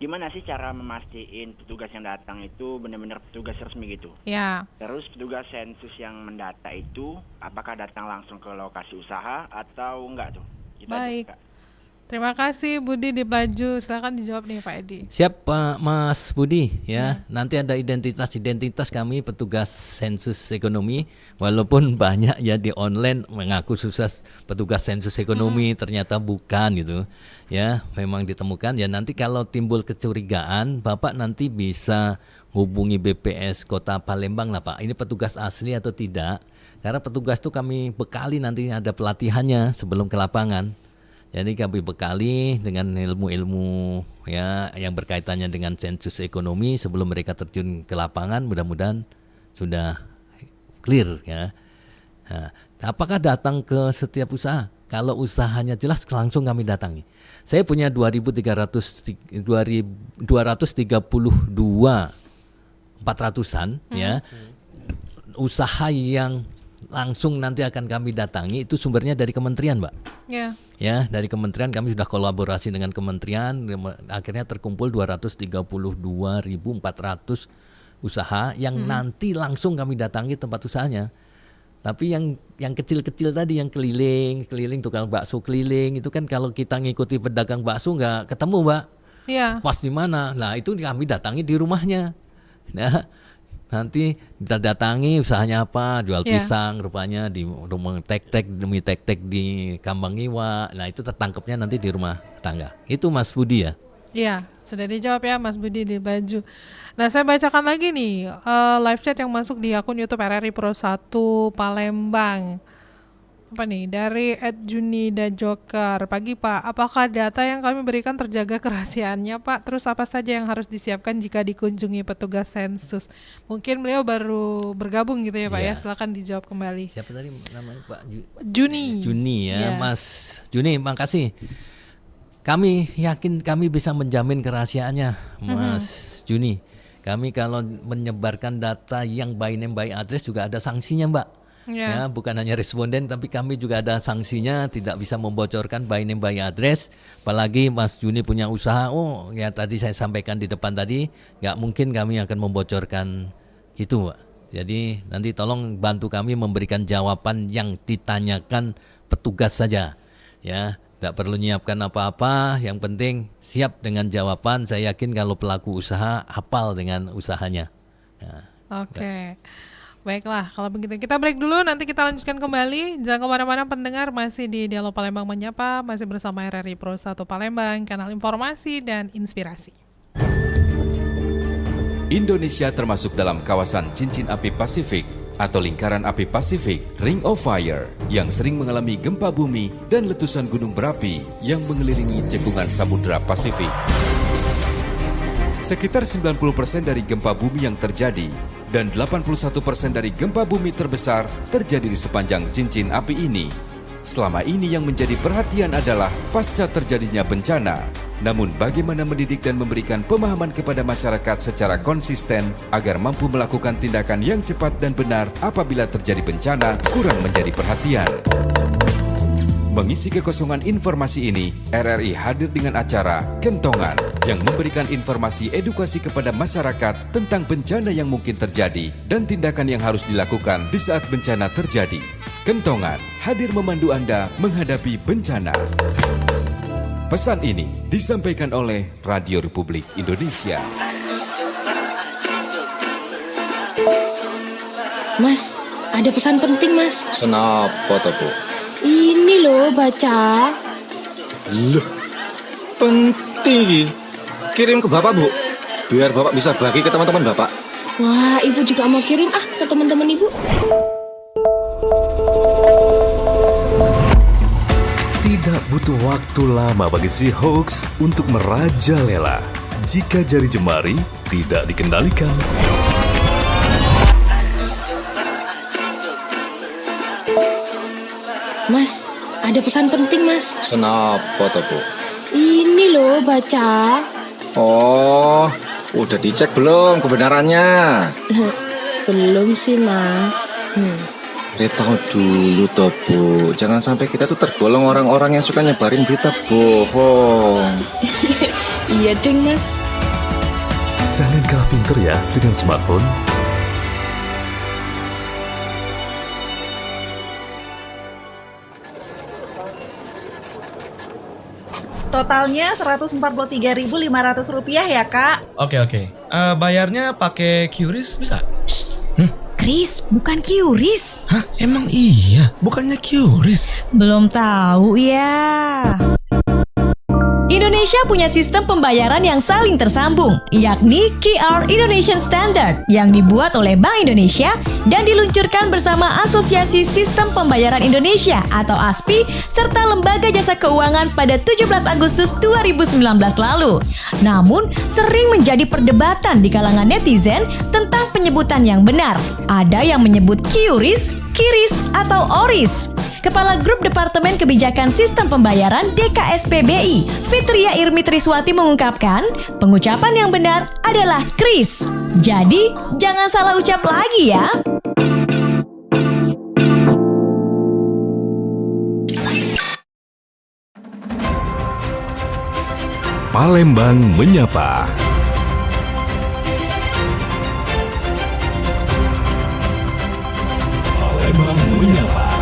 Speaker 6: Gimana sih cara memastikan petugas yang datang itu benar-benar petugas resmi gitu?
Speaker 1: Ya.
Speaker 6: Terus petugas sensus yang mendata itu apakah datang langsung ke lokasi usaha atau enggak tuh? Gitu
Speaker 1: Baik.
Speaker 6: aja, Kak.
Speaker 1: Terima kasih Budi di Pelaju. Silakan dijawab nih Pak Edi.
Speaker 3: Siap Pak Mas Budi ya. Nanti ada identitas kami petugas sensus ekonomi, walaupun banyak ya di online mengaku sukses petugas sensus ekonomi ternyata bukan gitu. Ya, memang ditemukan ya. Nanti kalau timbul kecurigaan, Bapak nanti bisa hubungi BPS Kota Palembang lah Pak. Ini petugas asli atau tidak? Karena petugas itu kami bekali nanti ada pelatihannya sebelum ke lapangan. Jadi kami bekali dengan ilmu-ilmu ya yang berkaitannya dengan sensus ekonomi sebelum mereka terjun ke lapangan, mudah-mudahan sudah clear ya. Nah, apakah datang ke setiap usaha? Kalau usahanya jelas langsung kami datangi. Saya punya 232 400-an ya usaha yang langsung nanti akan kami datangi, itu sumbernya dari kementerian Mbak.
Speaker 1: Ya.
Speaker 3: Ya, dari kementerian kami sudah kolaborasi dengan kementerian, akhirnya terkumpul 232.400 usaha yang nanti langsung kami datangi tempat usahanya. Tapi yang kecil-kecil tadi yang keliling tukang bakso keliling itu kan kalau kita ngikuti pedagang bakso nggak ketemu Mbak.
Speaker 1: Iya.
Speaker 3: Pas di mana? Nah, itu kami datangi di rumahnya. Nah, nanti kita datangi usahanya apa, jual pisang rupanya di rumah tek-tek demi tek-tek di Kambang Iwa. Nah itu tertangkapnya nanti di rumah tangga. Itu Mas Budi ya.
Speaker 1: Iya, sudah dijawab ya Mas Budi di Baju. Nah saya bacakan lagi nih live chat yang masuk di akun YouTube RRI Pro 1 Palembang. Apa nih? Dari @Junida_Joker. Pagi Pak, apakah data yang kami berikan terjaga kerahasiaannya Pak? Terus apa saja yang harus disiapkan jika dikunjungi petugas sensus? Mungkin beliau baru bergabung gitu ya Pak ya. Silakan dijawab kembali.
Speaker 3: Siapa tadi namanya Pak?
Speaker 1: Juni
Speaker 3: ya. Mas Juni, makasih. Kami yakin kami bisa menjamin kerahasiaannya Mas Juni. Kami kalau menyebarkan data yang by name by address juga ada sanksinya Mbak. Ya, bukan hanya responden tapi kami juga ada sanksinya, tidak bisa membocorkan by name by address. Apalagi Mas Juni punya usaha, ya tadi saya sampaikan di depan tadi, nggak mungkin kami akan membocorkan itu Pak. Jadi nanti tolong bantu kami memberikan jawaban yang ditanyakan petugas saja ya, nggak perlu nyiapkan apa-apa, yang penting siap dengan jawaban. Saya yakin kalau pelaku usaha hafal dengan usahanya ya.
Speaker 1: Oke. Baiklah, kalau begitu kita break dulu, nanti kita lanjutkan kembali. Jangan kemana-mana pendengar, masih di Dialog Palembang Menyapa, masih bersama RRI Pro 1 Palembang, kanal informasi dan inspirasi.
Speaker 2: Indonesia termasuk dalam kawasan cincin api Pasifik atau lingkaran api Pasifik, Ring of Fire, yang sering mengalami gempa bumi dan letusan gunung berapi yang mengelilingi cekungan Samudra Pasifik. Sekitar 90% dari gempa bumi yang terjadi dan 81% dari gempa bumi terbesar terjadi di sepanjang cincin api ini. Selama ini yang menjadi perhatian adalah pasca terjadinya bencana. Namun bagaimana mendidik dan memberikan pemahaman kepada masyarakat secara konsisten agar mampu melakukan tindakan yang cepat dan benar apabila terjadi bencana kurang menjadi perhatian. Mengisi kekosongan informasi ini, RRI hadir dengan acara Kentongan yang memberikan informasi edukasi kepada masyarakat tentang bencana yang mungkin terjadi dan tindakan yang harus dilakukan di saat bencana terjadi. Kentongan hadir memandu Anda menghadapi bencana. Pesan ini disampaikan oleh Radio Republik Indonesia.
Speaker 7: Mas, ada pesan penting Mas.
Speaker 8: Kenapa toh Bu?
Speaker 7: Ini loh, baca.
Speaker 8: Loh, penting. Kirim ke Bapak Bu, biar Bapak bisa bagi ke teman-teman Bapak.
Speaker 7: Wah, Ibu juga mau kirim ke teman-teman Ibu.
Speaker 2: Tidak butuh waktu lama bagi si hoax untuk merajalela jika jari jemari tidak dikendalikan.
Speaker 7: Mas, ada pesan penting, Mas.
Speaker 8: Kenapa toh, Bu?
Speaker 7: Ini loh, baca.
Speaker 8: Oh, udah dicek belum kebenarannya?
Speaker 7: Belum sih, Mas.
Speaker 8: Beritahu dulu toh, Bu. Jangan sampai kita tuh tergolong orang-orang yang suka nyebarin berita bohong.
Speaker 7: Iya, deng, Mas.
Speaker 9: Jangan kalah pinter ya dengan smartphone.
Speaker 10: Totalnya Rp143.500 ya, Kak.
Speaker 11: Oke. Bayarnya pakai QRIS bisa?
Speaker 10: Kris, bukan QRIS.
Speaker 11: Hah? Emang iya? Bukannya QRIS?
Speaker 10: Belum tahu ya. Indonesia punya sistem pembayaran yang saling tersambung, yakni QR Indonesian Standard yang dibuat oleh Bank Indonesia dan diluncurkan bersama Asosiasi Sistem Pembayaran Indonesia atau ASPI serta Lembaga Jasa Keuangan pada 17 Agustus 2019 lalu. Namun, sering menjadi perdebatan di kalangan netizen tentang penyebutan yang benar. Ada yang menyebut QRIS, KIRIS, atau ORIS. Kepala Grup Departemen Kebijakan Sistem Pembayaran DKSPBI, Fitria Irmi Triswati mengungkapkan, pengucapan yang benar adalah KRIS. Jadi, jangan salah ucap lagi ya.
Speaker 9: Palembang Menyapa. Palembang Menyapa.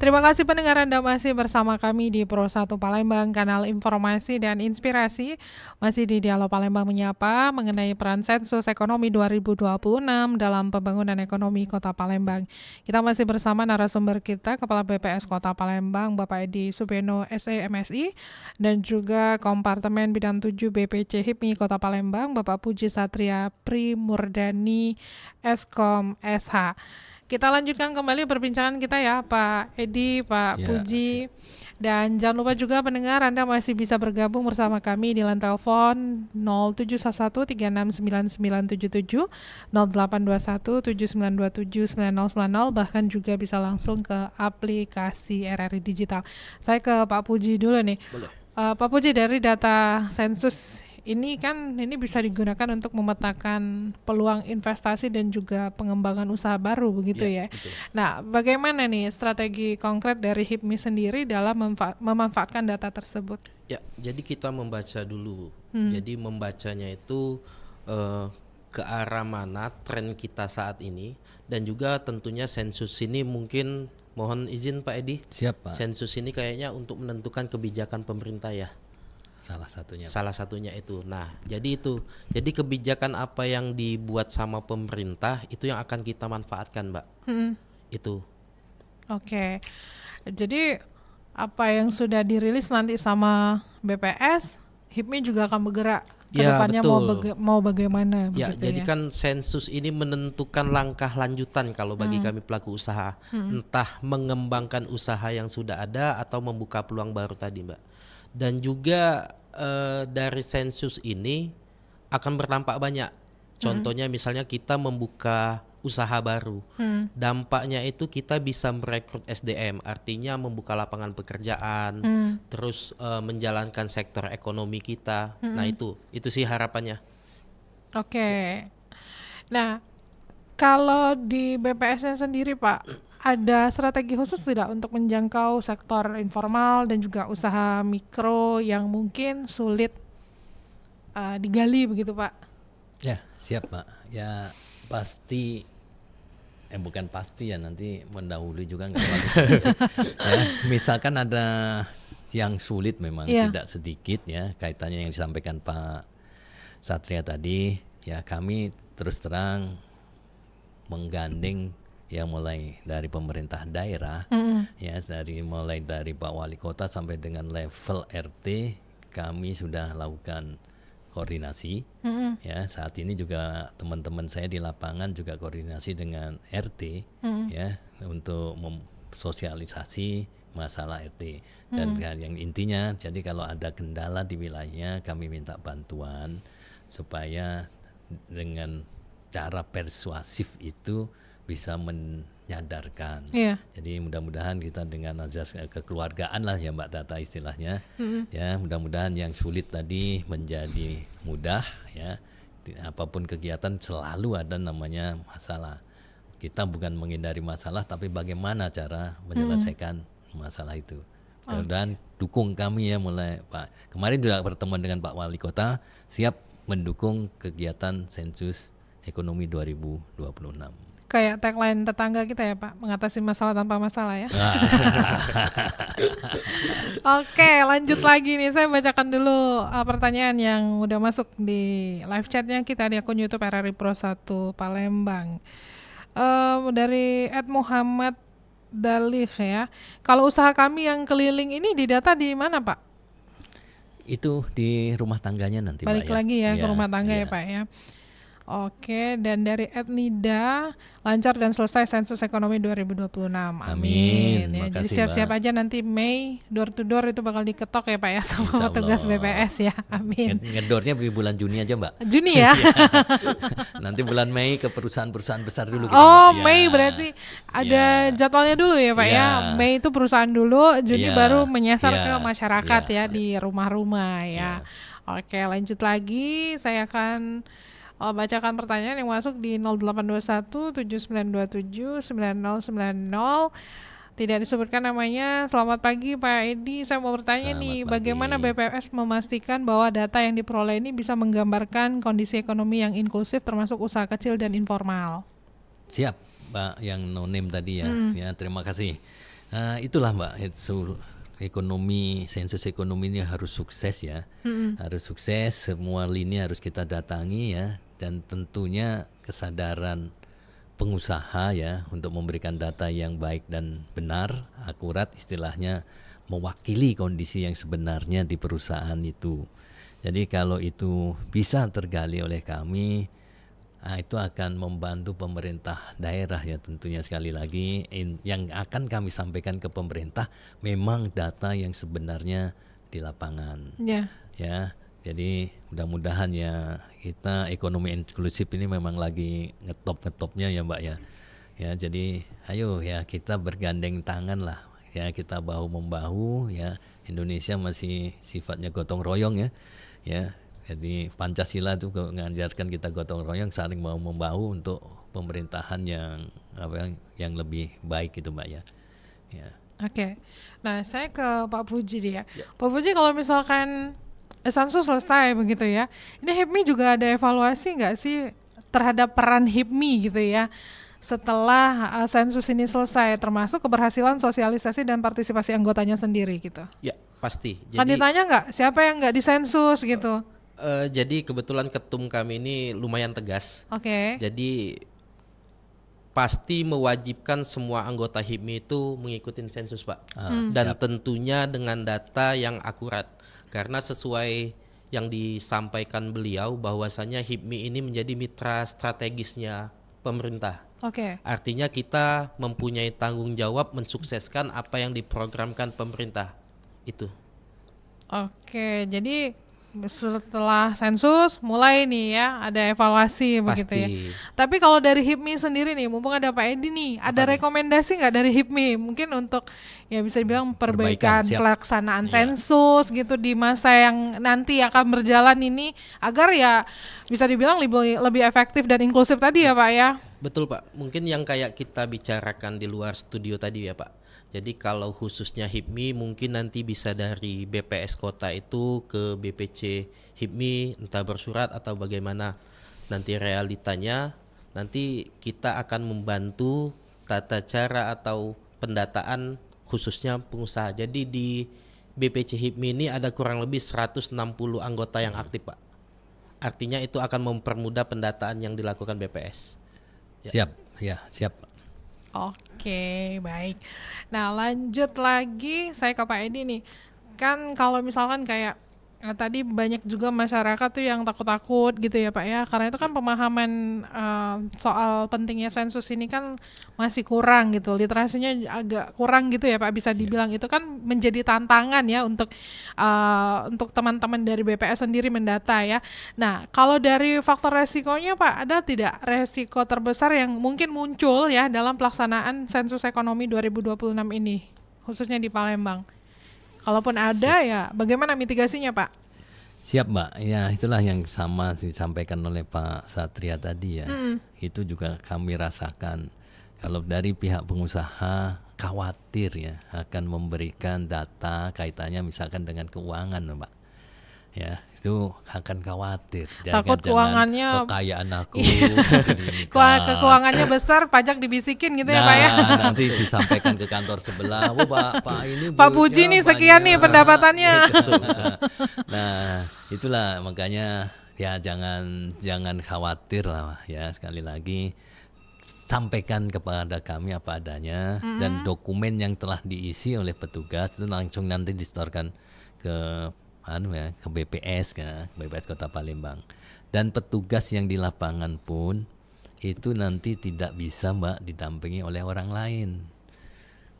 Speaker 1: Terima kasih pendengar Anda masih bersama kami di Pro 1 Palembang, kanal informasi dan inspirasi. Masih di Dialog Palembang Menyapa mengenai peran sensus ekonomi 2026 dalam pembangunan ekonomi Kota Palembang. Kita masih bersama narasumber kita, Kepala BPS Kota Palembang, Bapak Edi Subeno, SE MSI, dan juga Kompartemen Bidang 7 BPC HIPMI Kota Palembang, Bapak Puji Satria Primurdani, Eskom SH. Kita lanjutkan kembali perbincangan kita ya, Pak Edi, Pak Puji. Dan jangan lupa juga pendengar Anda masih bisa bergabung bersama kami di line telepon 0711369977, 082179279090, bahkan juga bisa langsung ke aplikasi RRI Digital. Saya ke Pak Puji dulu nih. Pak Puji, dari data sensus ini bisa digunakan untuk memetakan peluang investasi dan juga pengembangan usaha baru begitu ya. Betul. Nah, bagaimana nih strategi konkret dari HIPMI sendiri dalam memanfaatkan data tersebut?
Speaker 4: Ya, jadi kita membaca dulu. Jadi membacanya itu ke arah mana tren kita saat ini, dan juga tentunya sensus ini mungkin mohon izin Pak Edi.
Speaker 3: Siap, Pak.
Speaker 4: Sensus ini kayaknya untuk menentukan kebijakan pemerintah ya. Salah satunya itu. Nah, jadi kebijakan apa yang dibuat sama pemerintah itu yang akan kita manfaatkan, Mbak. Itu.
Speaker 1: Oke. Jadi apa yang sudah dirilis nanti sama BPS, HIPMI juga akan bergerak ke depannya mau bagaimana
Speaker 4: ya.
Speaker 1: Begitu
Speaker 4: Jadi kan sensus ini menentukan langkah lanjutan kalau bagi kami pelaku usaha. Entah mengembangkan usaha yang sudah ada atau membuka peluang baru tadi, Mbak. Dan juga dari sensus ini akan berdampak banyak. Contohnya misalnya kita membuka usaha baru. Dampaknya itu kita bisa merekrut SDM, artinya membuka lapangan pekerjaan, terus menjalankan sektor ekonomi kita. Nah, itu sih harapannya.
Speaker 1: Oke. Nah, kalau di BPS-nya sendiri, Pak, ada strategi khusus tidak untuk menjangkau sektor informal dan juga usaha mikro yang mungkin sulit digali begitu, Pak?
Speaker 3: Ya, siap, Pak. Ya, pasti bukan pasti ya, nanti mendahului juga nggak bagus. Ya, misalkan ada yang sulit memang tidak sedikit ya, kaitannya yang disampaikan Pak Satria tadi, ya kami terus terang menggandeng ya mulai dari pemerintah daerah, ya mulai dari Pak Wali Kota sampai dengan level RT, kami sudah lakukan koordinasi. Ya, saat ini juga teman-teman saya di lapangan juga koordinasi dengan RT, ya untuk sosialisasi masalah RT. Dan yang intinya, jadi kalau ada kendala di wilayahnya, kami minta bantuan supaya dengan cara persuasif itu bisa menyadarkan.
Speaker 1: Iya.
Speaker 3: Jadi mudah-mudahan kita dengan azas kekeluargaan lah ya Mbak Tata istilahnya, ya mudah-mudahan yang sulit tadi menjadi mudah ya. Apapun kegiatan selalu ada namanya masalah. Kita bukan menghindari masalah, tapi bagaimana cara menyelesaikan masalah itu. Dan dukung kami ya mulai Pak. Kemarin juga pertemuan dengan Pak Wali Kota siap mendukung kegiatan sensus ekonomi 2026.
Speaker 1: Kayak tagline tetangga kita ya Pak, mengatasi masalah tanpa masalah ya. Oke, lanjut lagi nih. Saya bacakan dulu pertanyaan yang udah masuk di live chatnya kita di akun YouTube RRI Pro 1 Palembang. Dari @Muhammad Dalih ya. Kalau usaha kami yang keliling ini didata di mana Pak?
Speaker 3: Itu di rumah tangganya nanti
Speaker 1: Balik
Speaker 3: Pak,
Speaker 1: lagi ya ke
Speaker 3: Iya,
Speaker 1: rumah tangga
Speaker 3: iya.
Speaker 1: ya Pak ya. Oke, dan dari @Nida, lancar dan selesai sensus ekonomi 2026.
Speaker 3: Amin.
Speaker 1: Ya, jadi
Speaker 3: Makasih,
Speaker 1: siap-siap
Speaker 3: Mbak.
Speaker 1: aja nanti Mei door to door itu bakal diketok ya Pak ya sama
Speaker 3: Insya
Speaker 1: petugas
Speaker 3: Allah.
Speaker 1: BPS ya. Amin.
Speaker 3: Ngedornya di bulan Juni aja Mbak.
Speaker 1: Juni ya.
Speaker 3: Nanti bulan Mei ke perusahaan-perusahaan besar dulu. gitu,
Speaker 1: Oh,
Speaker 3: Mbak. Ya.
Speaker 1: Mei berarti ada jadwalnya dulu ya Pak ya.
Speaker 3: Ya.
Speaker 1: Mei itu perusahaan dulu, Juni
Speaker 3: Ya.
Speaker 1: baru menyasar
Speaker 3: Ya.
Speaker 1: ke masyarakat
Speaker 3: Ya.
Speaker 1: ya di rumah-rumah ya. Oke, lanjut lagi. Saya akan bacakan pertanyaan yang masuk di 0821 7927 9090. Tidak disebutkan namanya. Selamat pagi Pak Edi. Saya mau bertanya
Speaker 3: Selamat
Speaker 1: nih,
Speaker 3: pagi.
Speaker 1: bagaimana BPS memastikan bahwa data yang diperoleh ini bisa menggambarkan kondisi ekonomi yang inklusif termasuk usaha kecil dan informal?
Speaker 3: Siap Mbak yang no name tadi ya. Ya, terima kasih. Itulah Mbak, itu ekonomi, sensus ekonomi ini harus sukses ya. Harus sukses, semua lini harus kita datangi ya. Dan tentunya kesadaran pengusaha ya untuk memberikan data yang baik dan benar, akurat istilahnya, mewakili kondisi yang sebenarnya di perusahaan itu. Jadi kalau itu bisa tergali oleh kami, itu akan membantu pemerintah daerah ya tentunya. Sekali lagi yang akan kami sampaikan ke pemerintah memang data yang sebenarnya di lapangan. Ya, jadi mudah-mudahan ya kita ekonomi inklusif ini memang lagi ngetop-ngetopnya ya Mbak ya. Ya, jadi ayo ya kita bergandeng tangan lah ya, kita bahu membahu ya. Indonesia masih sifatnya gotong royong ya. Ya, jadi Pancasila itu mengajarkan kita gotong royong, saling bahu membahu untuk pemerintahan yang lebih baik gitu Mbak ya. Ya.
Speaker 1: Oke. Nah, saya ke Pak Puji dia. Pak Puji, kalau misalkan sensus selesai begitu ya, ini HIPMI juga ada evaluasi nggak sih terhadap peran HIPMI gitu ya setelah sensus ini selesai, termasuk keberhasilan sosialisasi dan partisipasi anggotanya sendiri gitu?
Speaker 4: Ya, pasti.
Speaker 1: Kan ditanya nggak siapa yang nggak disensus gitu?
Speaker 4: Jadi kebetulan ketum kami ini lumayan tegas.
Speaker 1: Oke.
Speaker 4: Jadi pasti mewajibkan semua anggota HIPMI itu mengikuti sensus Pak. Dan tentunya dengan data yang akurat. Karena sesuai yang disampaikan beliau bahwasanya HIPMI ini menjadi mitra strategisnya pemerintah.
Speaker 1: Oke.
Speaker 4: Artinya kita mempunyai tanggung jawab mensukseskan apa yang diprogramkan pemerintah. Itu.
Speaker 1: Oke, jadi setelah sensus mulai nih ya ada evaluasi begitu ya. Tapi kalau dari HIPMI sendiri nih, mumpung ada Pak Edi nih, ada rekomendasi nggak dari HIPMI mungkin untuk ya bisa dibilang perbaikan pelaksanaan sensus gitu di masa yang nanti akan berjalan ini agar ya bisa dibilang lebih efektif dan inklusif tadi ya Pak ya.
Speaker 4: Betul Pak, mungkin yang kayak kita bicarakan di luar studio tadi ya Pak. Jadi kalau khususnya HIPMI mungkin nanti bisa dari BPS kota itu ke BPC HIPMI entah bersurat atau bagaimana nanti realitanya, nanti kita akan membantu tata cara atau pendataan khususnya pengusaha. Jadi di BPC HIPMI ini ada kurang lebih 160 anggota yang aktif Pak. Artinya itu akan mempermudah pendataan yang dilakukan BPS.
Speaker 3: Siap, ya siap.
Speaker 1: Oke, baik. Nah, lanjut lagi saya ke Pak Edi nih. Kan kalau misalkan kayak Nah, tadi banyak juga masyarakat tuh yang takut-takut gitu ya Pak ya, karena itu kan pemahaman soal pentingnya sensus ini kan masih kurang gitu, literasinya agak kurang gitu ya Pak, bisa dibilang itu kan menjadi tantangan ya untuk teman-teman dari BPS sendiri mendata ya. Nah, kalau dari faktor resikonya Pak, ada tidak resiko terbesar yang mungkin muncul ya dalam pelaksanaan sensus ekonomi 2026 ini, khususnya di Palembang? Kalaupun ada ya bagaimana mitigasinya Pak?
Speaker 3: Siap Mbak, ya itulah yang sama disampaikan oleh Pak Satria tadi ya. Itu juga kami rasakan. Kalau dari pihak pengusaha khawatir ya akan memberikan data kaitannya misalkan dengan keuangan Mbak. Ya itu akan khawatir.
Speaker 1: Takut keuangannya,
Speaker 3: kekayaan aku.
Speaker 1: Keuangannya besar, pajak dibisikin gitu ya Pak ya.
Speaker 3: Nanti disampaikan ke kantor sebelah, Pak ini
Speaker 1: Pak Puji nih sekian nih pendapatannya.
Speaker 3: Nah itulah makanya ya jangan khawatir lah ya, sekali lagi sampaikan kepada kami apa adanya dan dokumen yang telah diisi oleh petugas itu langsung nanti disetorkan ke ke BPS Kota Palembang, dan petugas yang di lapangan pun itu nanti tidak bisa Mbak didampingi oleh orang lain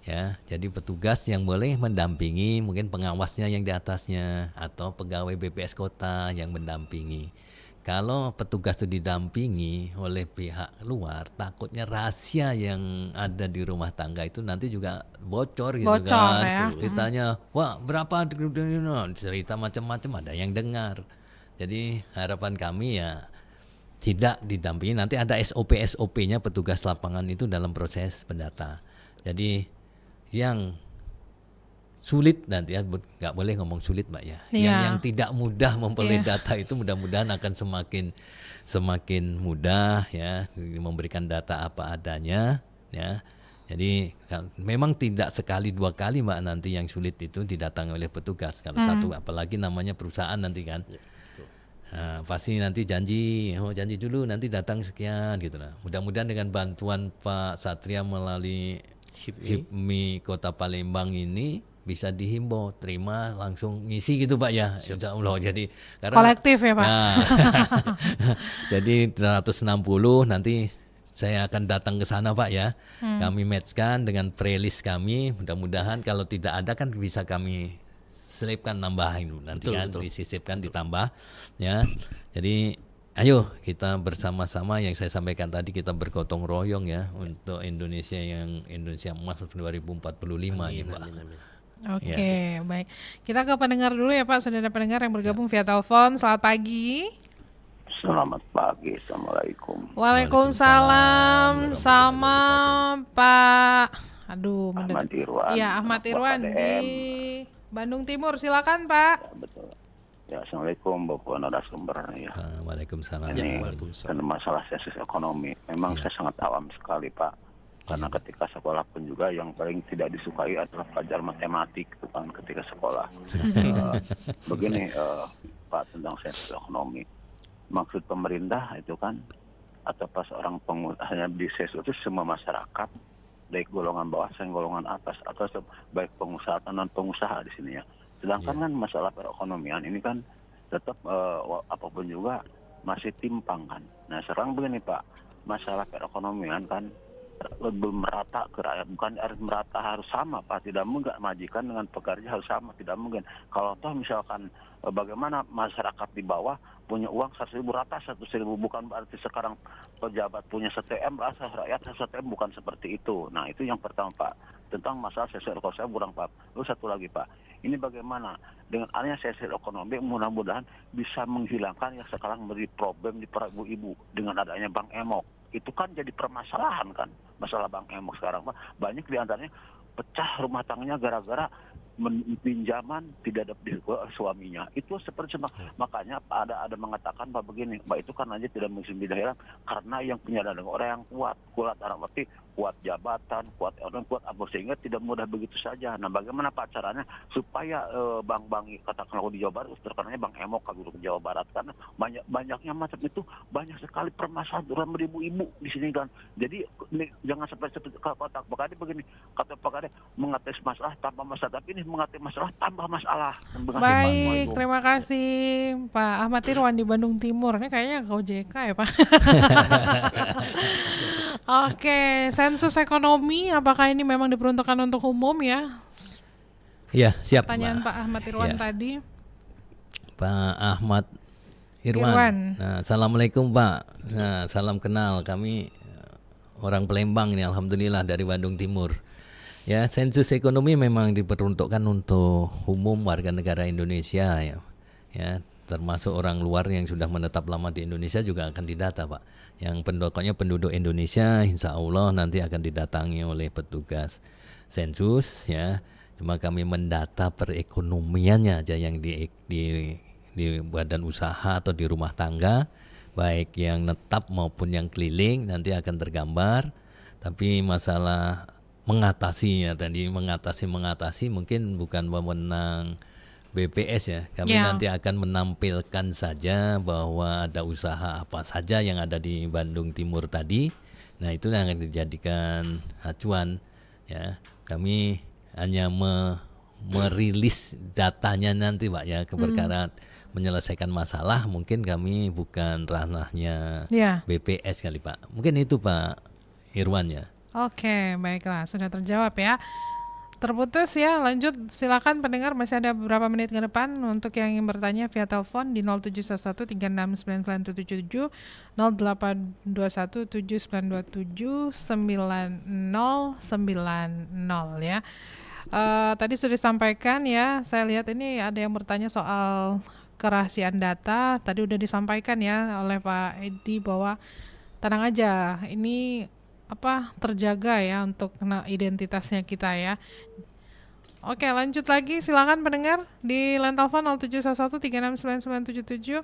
Speaker 3: ya. Jadi petugas yang boleh mendampingi mungkin pengawasnya yang di atasnya atau pegawai BPS kota yang mendampingi. Kalau petugas itu didampingi oleh pihak luar, takutnya rahasia yang ada di rumah tangga itu nanti juga bocor gitu kan.
Speaker 1: Ya.
Speaker 3: Ditanya, wah berapa, cerita macam-macam, ada yang dengar. Jadi harapan kami ya tidak didampingi, nanti ada SOP-nya petugas lapangan itu dalam proses pendata. Jadi yang sulit nanti ya, nggak boleh ngomong sulit Mbak ya. Yang tidak mudah memperoleh data itu mudah-mudahan akan semakin mudah ya memberikan data apa adanya ya. Jadi memang tidak sekali dua kali Mbak nanti yang sulit itu didatangi oleh petugas. Kalau satu apalagi namanya perusahaan nanti kan. Nah, pasti nanti janji dulu nanti datang sekian gitu lah. Mudah-mudahan dengan bantuan Pak Satria melalui HIPMI Kota Palembang ini bisa dihimbau, terima langsung ngisi gitu Pak ya. Insya Allah. Jadi karena
Speaker 1: kolektif ya Pak.
Speaker 3: Nah, jadi 160 nanti saya akan datang ke sana Pak ya. Kami matchkan dengan prelist kami. Mudah-mudahan kalau tidak ada kan bisa kami selipkan nambahin nanti disisipkan ditambah ya. Jadi ayo kita bersama-sama yang saya sampaikan tadi, kita bergotong royong ya untuk Indonesia emas 2045 ini Pak.
Speaker 1: Oke, baik. Kita ke pendengar dulu ya Pak. Sudah ada pendengar yang bergabung via telepon. Selamat pagi.
Speaker 12: Selamat pagi. Assalamualaikum.
Speaker 1: Waalaikumsalam. Sama Pak.
Speaker 12: Ahmad Irwan.
Speaker 1: Iya, Ahmad Irwan di Bandung Timur. Silakan Pak.
Speaker 12: Ya, betul. Ya, Assalamualaikum Bapak narasumber ya.
Speaker 3: Waalaikumsalam.
Speaker 12: Ini karena masalah sensus ekonomi. Memang saya sangat awam sekali Pak. Karena ketika sekolah pun juga yang paling tidak disukai adalah pelajar matematik itu kan ketika sekolah. Begini Pak, tentang sensus ekonomi. Maksud pemerintah itu kan atau pas orang hanya di sensus itu semua masyarakat, baik golongan bawah dan golongan atas, atau baik pengusaha dan non pengusaha di sini ya. Sedangkan kan masalah perekonomian ini kan tetap apapun juga masih timpang kan. Nah sekarang begini Pak, masalah perekonomian kan belum merata ke rakyat, bukan harus merata, harus sama Pak, tidak mungkin majikan dengan pekerja harus sama, tidak mungkin. Kalau toh misalkan bagaimana masyarakat di bawah punya uang 100.000 rata 100.000, bukan berarti sekarang pejabat punya 1 M rasa rakyat 1 M, bukan seperti itu. Nah itu yang pertama Pak, tentang masalah sosial ekonomi saya kurang Pak. Lalu satu lagi Pak, ini bagaimana dengan adanya sosial ekonomi mudah-mudahan bisa menghilangkan yang sekarang menjadi problem di para ibu-ibu dengan adanya Bank Emok. Itu kan jadi permasalahan kan, masalah Bank Emok sekarang Pak. Banyak diantaranya pecah rumah tangganya gara-gara pinjaman tidak dapat oleh suaminya. Itu seperti makanya ada mengatakan Pak begini, Pak itu kan aja tidak mungkin bidahirang karena yang punya dana orang yang kuat dalam arti kuat jabatan, kuat orang, kuat apa, sehingga tidak mudah begitu saja. Nah, bagaimana Pak caranya supaya bank-bank katakanlah di Jawa Barat, terkenalnya Bank Emok kalau di Jawa Barat, karena banyaknya macam itu, banyak sekali permasalahan terutama ibu-ibu di sini kan. Jadi jangan sampai seperti kata Pak Kade begini, kata Pak Kade mengatasi masalah tanpa masalah, tapi ini mengatasi masalah tambah masalah.
Speaker 1: Baik, terima kasih Pak Ahmad Irwan di Bandung Timur. Ini kayaknya ke OJK ya Pak. Oke, sensus ekonomi apakah ini memang diperuntukkan untuk umum ya?
Speaker 3: Ya, siap.
Speaker 1: Pertanyaan
Speaker 3: Mbak.
Speaker 1: Pak Ahmad Irwan
Speaker 3: Ya.
Speaker 1: tadi.
Speaker 3: Pak Ahmad Irwan. Nah, assalamualaikum Pak. Nah, salam kenal. Kami orang Palembang ini, alhamdulillah dari Bandung Timur. Ya, sensus ekonomi memang diperuntukkan untuk umum warga negara Indonesia ya. Ya, termasuk orang luar yang sudah menetap lama di Indonesia juga akan didata Pak. Yang penduduk Indonesia insya Allah nanti akan didatangi oleh petugas sensus ya. Cuma kami mendata perekonomiannya aja yang di badan usaha atau di rumah tangga, baik yang netap maupun yang keliling nanti akan tergambar. Tapi masalah mengatasinya tadi mengatasi mungkin bukan wewenang BPS ya. Kami nanti akan menampilkan saja bahwa ada usaha apa saja yang ada di Bandung Timur tadi. Nah, itu yang akan dijadikan acuan ya. Kami hanya merilis datanya nanti Pak ya, perkara menyelesaikan masalah mungkin kami bukan ranahnya BPS kali Pak. Mungkin itu Pak Irwan ya.
Speaker 1: Oke, baiklah, sudah terjawab ya. Terputus ya, lanjut silakan pendengar, masih ada beberapa menit ke depan untuk yang ingin bertanya via telepon di 0711369977, 082179279090 ya. Tadi sudah disampaikan ya, saya lihat ini ada yang bertanya soal kerahasiaan data, tadi udah disampaikan ya oleh Pak Edi bahwa tenang aja, ini terjaga ya untuk identitasnya kita ya. Oke, lanjut lagi, silakan pendengar di line telepon 0711369977.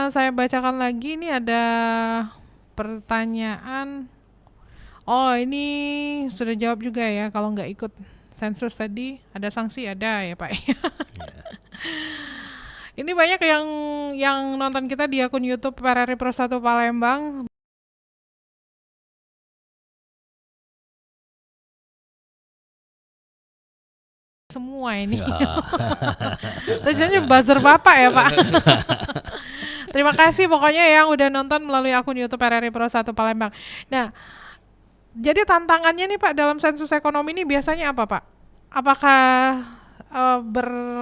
Speaker 1: Saya bacakan lagi, ini ada pertanyaan. Oh, ini sudah jawab juga ya, kalau nggak ikut sensus tadi ada sanksi, ada ya Pak. Ini banyak yang nonton kita di akun YouTube RRI Pro 1 Palembang. Semua ini. Tujuannya buzzer Bapak ya Pak. Terima kasih pokoknya yang udah nonton melalui akun YouTube RRI Pro 1 Palembang. Nah, jadi tantangannya nih Pak dalam sensus ekonomi ini biasanya apa Pak?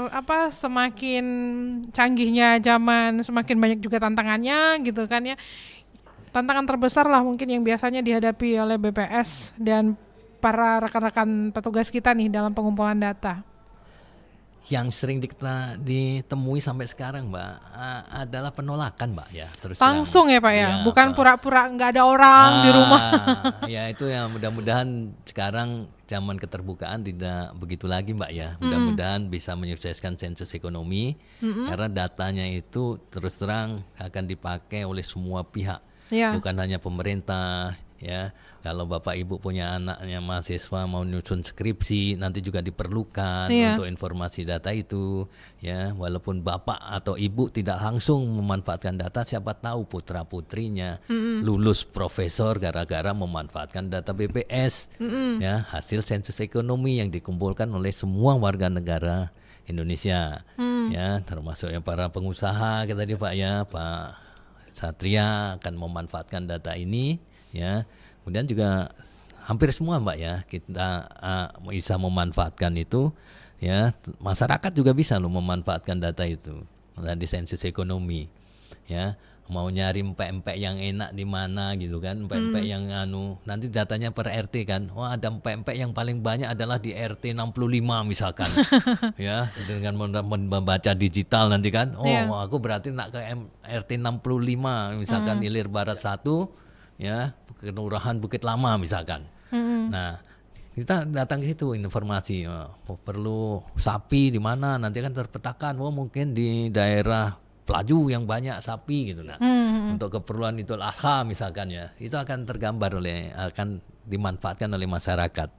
Speaker 1: Apakah semakin canggihnya zaman semakin banyak juga tantangannya gitu kan ya? Tantangan terbesar lah mungkin yang biasanya dihadapi oleh BPS dan para rekan-rekan petugas kita nih dalam pengumpulan data.
Speaker 3: Yang sering ditemui sampai sekarang Mbak adalah penolakan Mbak ya. Terus
Speaker 1: langsung ya Pak ya, bukan pura-pura nggak ada orang di rumah.
Speaker 3: Ya itu ya, mudah-mudahan sekarang zaman keterbukaan tidak begitu lagi Mbak ya. Mudah-mudahan bisa menyukseskan sensus ekonomi karena datanya itu terus terang akan dipakai oleh semua pihak, bukan hanya pemerintah. Ya, kalau Bapak Ibu punya anaknya mahasiswa mau nyusun skripsi nanti juga diperlukan untuk informasi data itu ya, walaupun Bapak atau Ibu tidak langsung memanfaatkan data, siapa tahu putra putrinya lulus profesor gara-gara memanfaatkan data BPS ya, hasil sensus ekonomi yang dikumpulkan oleh semua warga negara Indonesia ya, termasuk yang para pengusaha kita tadi Pak ya, Pak Satria akan memanfaatkan data ini ya. Kemudian juga hampir semua Mbak ya kita bisa memanfaatkan itu ya, masyarakat juga bisa loh memanfaatkan data itu di sensus ekonomi ya. Mau nyari empek-empek yang enak di mana gitu kan, empek-empek yang nanti datanya per RT kan, ada empek-empek yang paling banyak adalah di RT 65 misalkan ya, dengan membaca digital nanti kan, aku berarti nak ke RT 65 misalkan Ilir Barat 1 ya, Kelurahan Bukit Lama misalkan. Nah, kita datang ke situ informasi, perlu sapi di mana, nanti kan terpetakan, mungkin di daerah Pelaju yang banyak sapi gitu. Nah, untuk keperluan Idul Adha misalkan ya, itu akan tergambar akan dimanfaatkan oleh masyarakat.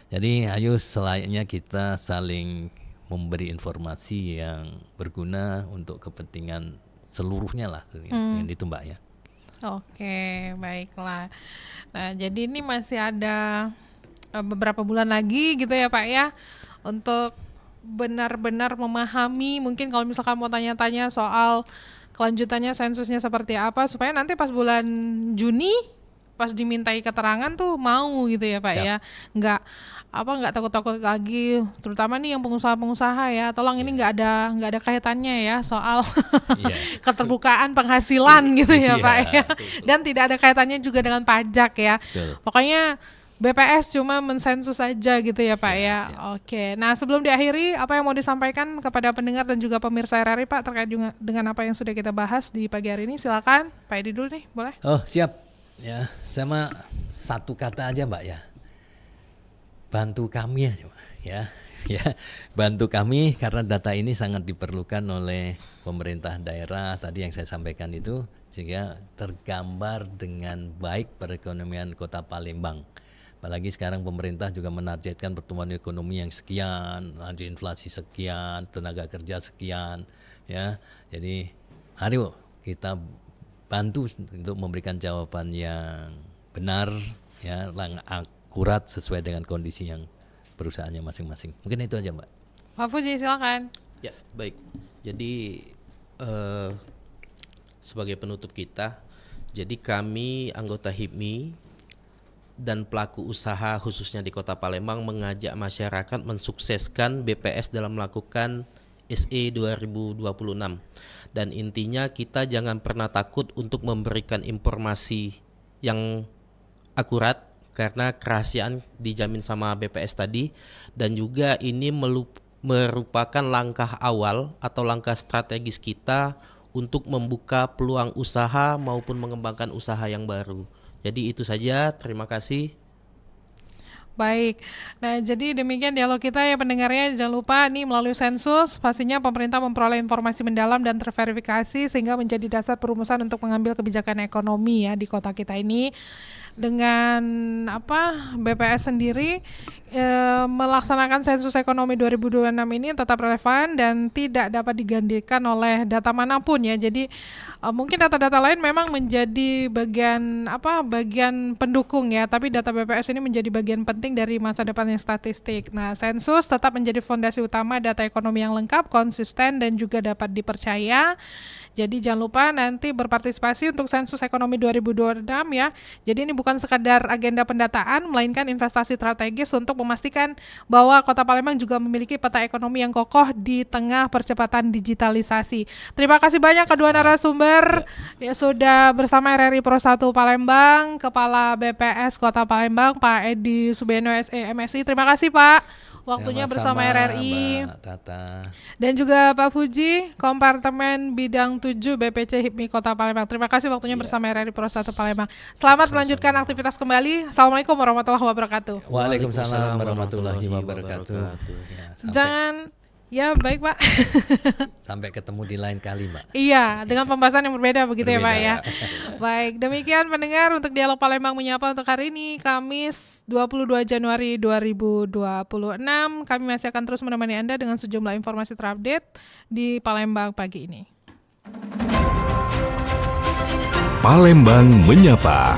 Speaker 3: Jadi ayo selayaknya kita saling memberi informasi yang berguna untuk kepentingan seluruhnya lah, yang itu Mbak ya.
Speaker 1: Oke, baiklah. Nah, jadi ini masih ada beberapa bulan lagi gitu ya Pak ya, untuk benar-benar memahami, mungkin kalau misalkan mau tanya-tanya soal kelanjutannya sensusnya seperti apa, supaya nanti pas bulan Juni pas dimintai keterangan tuh mau gitu ya Pak ya, nggak takut-takut lagi, terutama nih yang pengusaha-pengusaha ya, tolong ini nggak ada kaitannya ya soal keterbukaan penghasilan gitu ya Pak ya, dan tidak ada kaitannya juga dengan pajak ya. Pokoknya BPS cuma mensensus aja gitu ya Pak ya. Oke. Nah, sebelum diakhiri, apa yang mau disampaikan kepada pendengar dan juga pemirsa RRI Pak terkait juga dengan apa yang sudah kita bahas di pagi hari ini? Silakan Pak Edi dulu nih, boleh?
Speaker 3: Oh, siap. Ya, sama satu kata aja Mbak ya. Bantu kami aja Mbak ya. Ya, bantu kami karena data ini sangat diperlukan oleh pemerintah daerah tadi yang saya sampaikan itu, sehingga tergambar dengan baik perekonomian Kota Palembang. Apalagi sekarang pemerintah juga menargetkan pertumbuhan ekonomi yang sekian, laju inflasi sekian, tenaga kerja sekian, ya. Jadi, ayo kita bantu untuk memberikan jawaban yang benar, ya, yang akurat sesuai dengan kondisi yang perusahaannya masing-masing. Mungkin itu aja, Mbak.
Speaker 1: Pak Fuji, silakan.
Speaker 4: Ya, baik. Jadi sebagai penutup kita, jadi kami anggota HIPMI dan pelaku usaha khususnya di Kota Palembang mengajak masyarakat mensukseskan BPS dalam melakukan SE 2026. Dan intinya kita jangan pernah takut untuk memberikan informasi yang akurat karena kerahasiaan dijamin sama BPS tadi, dan juga ini merupakan langkah awal atau langkah strategis kita untuk membuka peluang usaha maupun mengembangkan usaha yang baru. Jadi itu saja, terima kasih.
Speaker 1: Baik, nah jadi demikian dialog kita ya pendengarnya. Jangan lupa nih melalui sensus pastinya pemerintah memperoleh informasi mendalam dan terverifikasi sehingga menjadi dasar perumusan untuk mengambil kebijakan ekonomi ya di kota kita ini. Dengan BPS sendiri melaksanakan sensus ekonomi 2026 ini tetap relevan dan tidak dapat digantikan oleh data manapun ya. Jadi mungkin data-data lain memang menjadi bagian pendukung ya, tapi data BPS ini menjadi bagian penting dari masa depan yang statistik. Nah, sensus tetap menjadi fondasi utama data ekonomi yang lengkap, konsisten dan juga dapat dipercaya. Jadi jangan lupa nanti berpartisipasi untuk sensus ekonomi 2026 ya. Jadi ini bukan sekadar agenda pendataan, melainkan investasi strategis untuk memastikan bahwa Kota Palembang juga memiliki peta ekonomi yang kokoh di tengah percepatan digitalisasi. Terima kasih banyak kedua narasumber ya sudah bersama RRI Pro 1 Palembang, Kepala BPS Kota Palembang Pak Edi Subeno SE MSI. Terima kasih Pak waktunya bersama RRI.
Speaker 3: Mbak Tata.
Speaker 1: Dan juga Pak Fuji, Kompartemen Bidang 7 BPC HIPMI Kota Palembang. Terima kasih waktunya bersama RRI Pro 1 Palembang. Selamat melanjutkan aktivitas kembali. Assalamualaikum warahmatullahi wabarakatuh.
Speaker 3: Waalaikumsalam warahmatullahi wabarakatuh.
Speaker 1: Jangan, ya baik Pak.
Speaker 3: Sampai ketemu di lain kali Mbak.
Speaker 1: Iya, dengan pembahasan yang berbeda begitu ya Pak ya. Baik, demikian pendengar untuk Dialog Palembang Menyapa untuk hari ini, Kamis 22 Januari 2026. Kami masih akan terus menemani Anda dengan sejumlah informasi terupdate di Palembang pagi ini.
Speaker 9: Palembang Menyapa.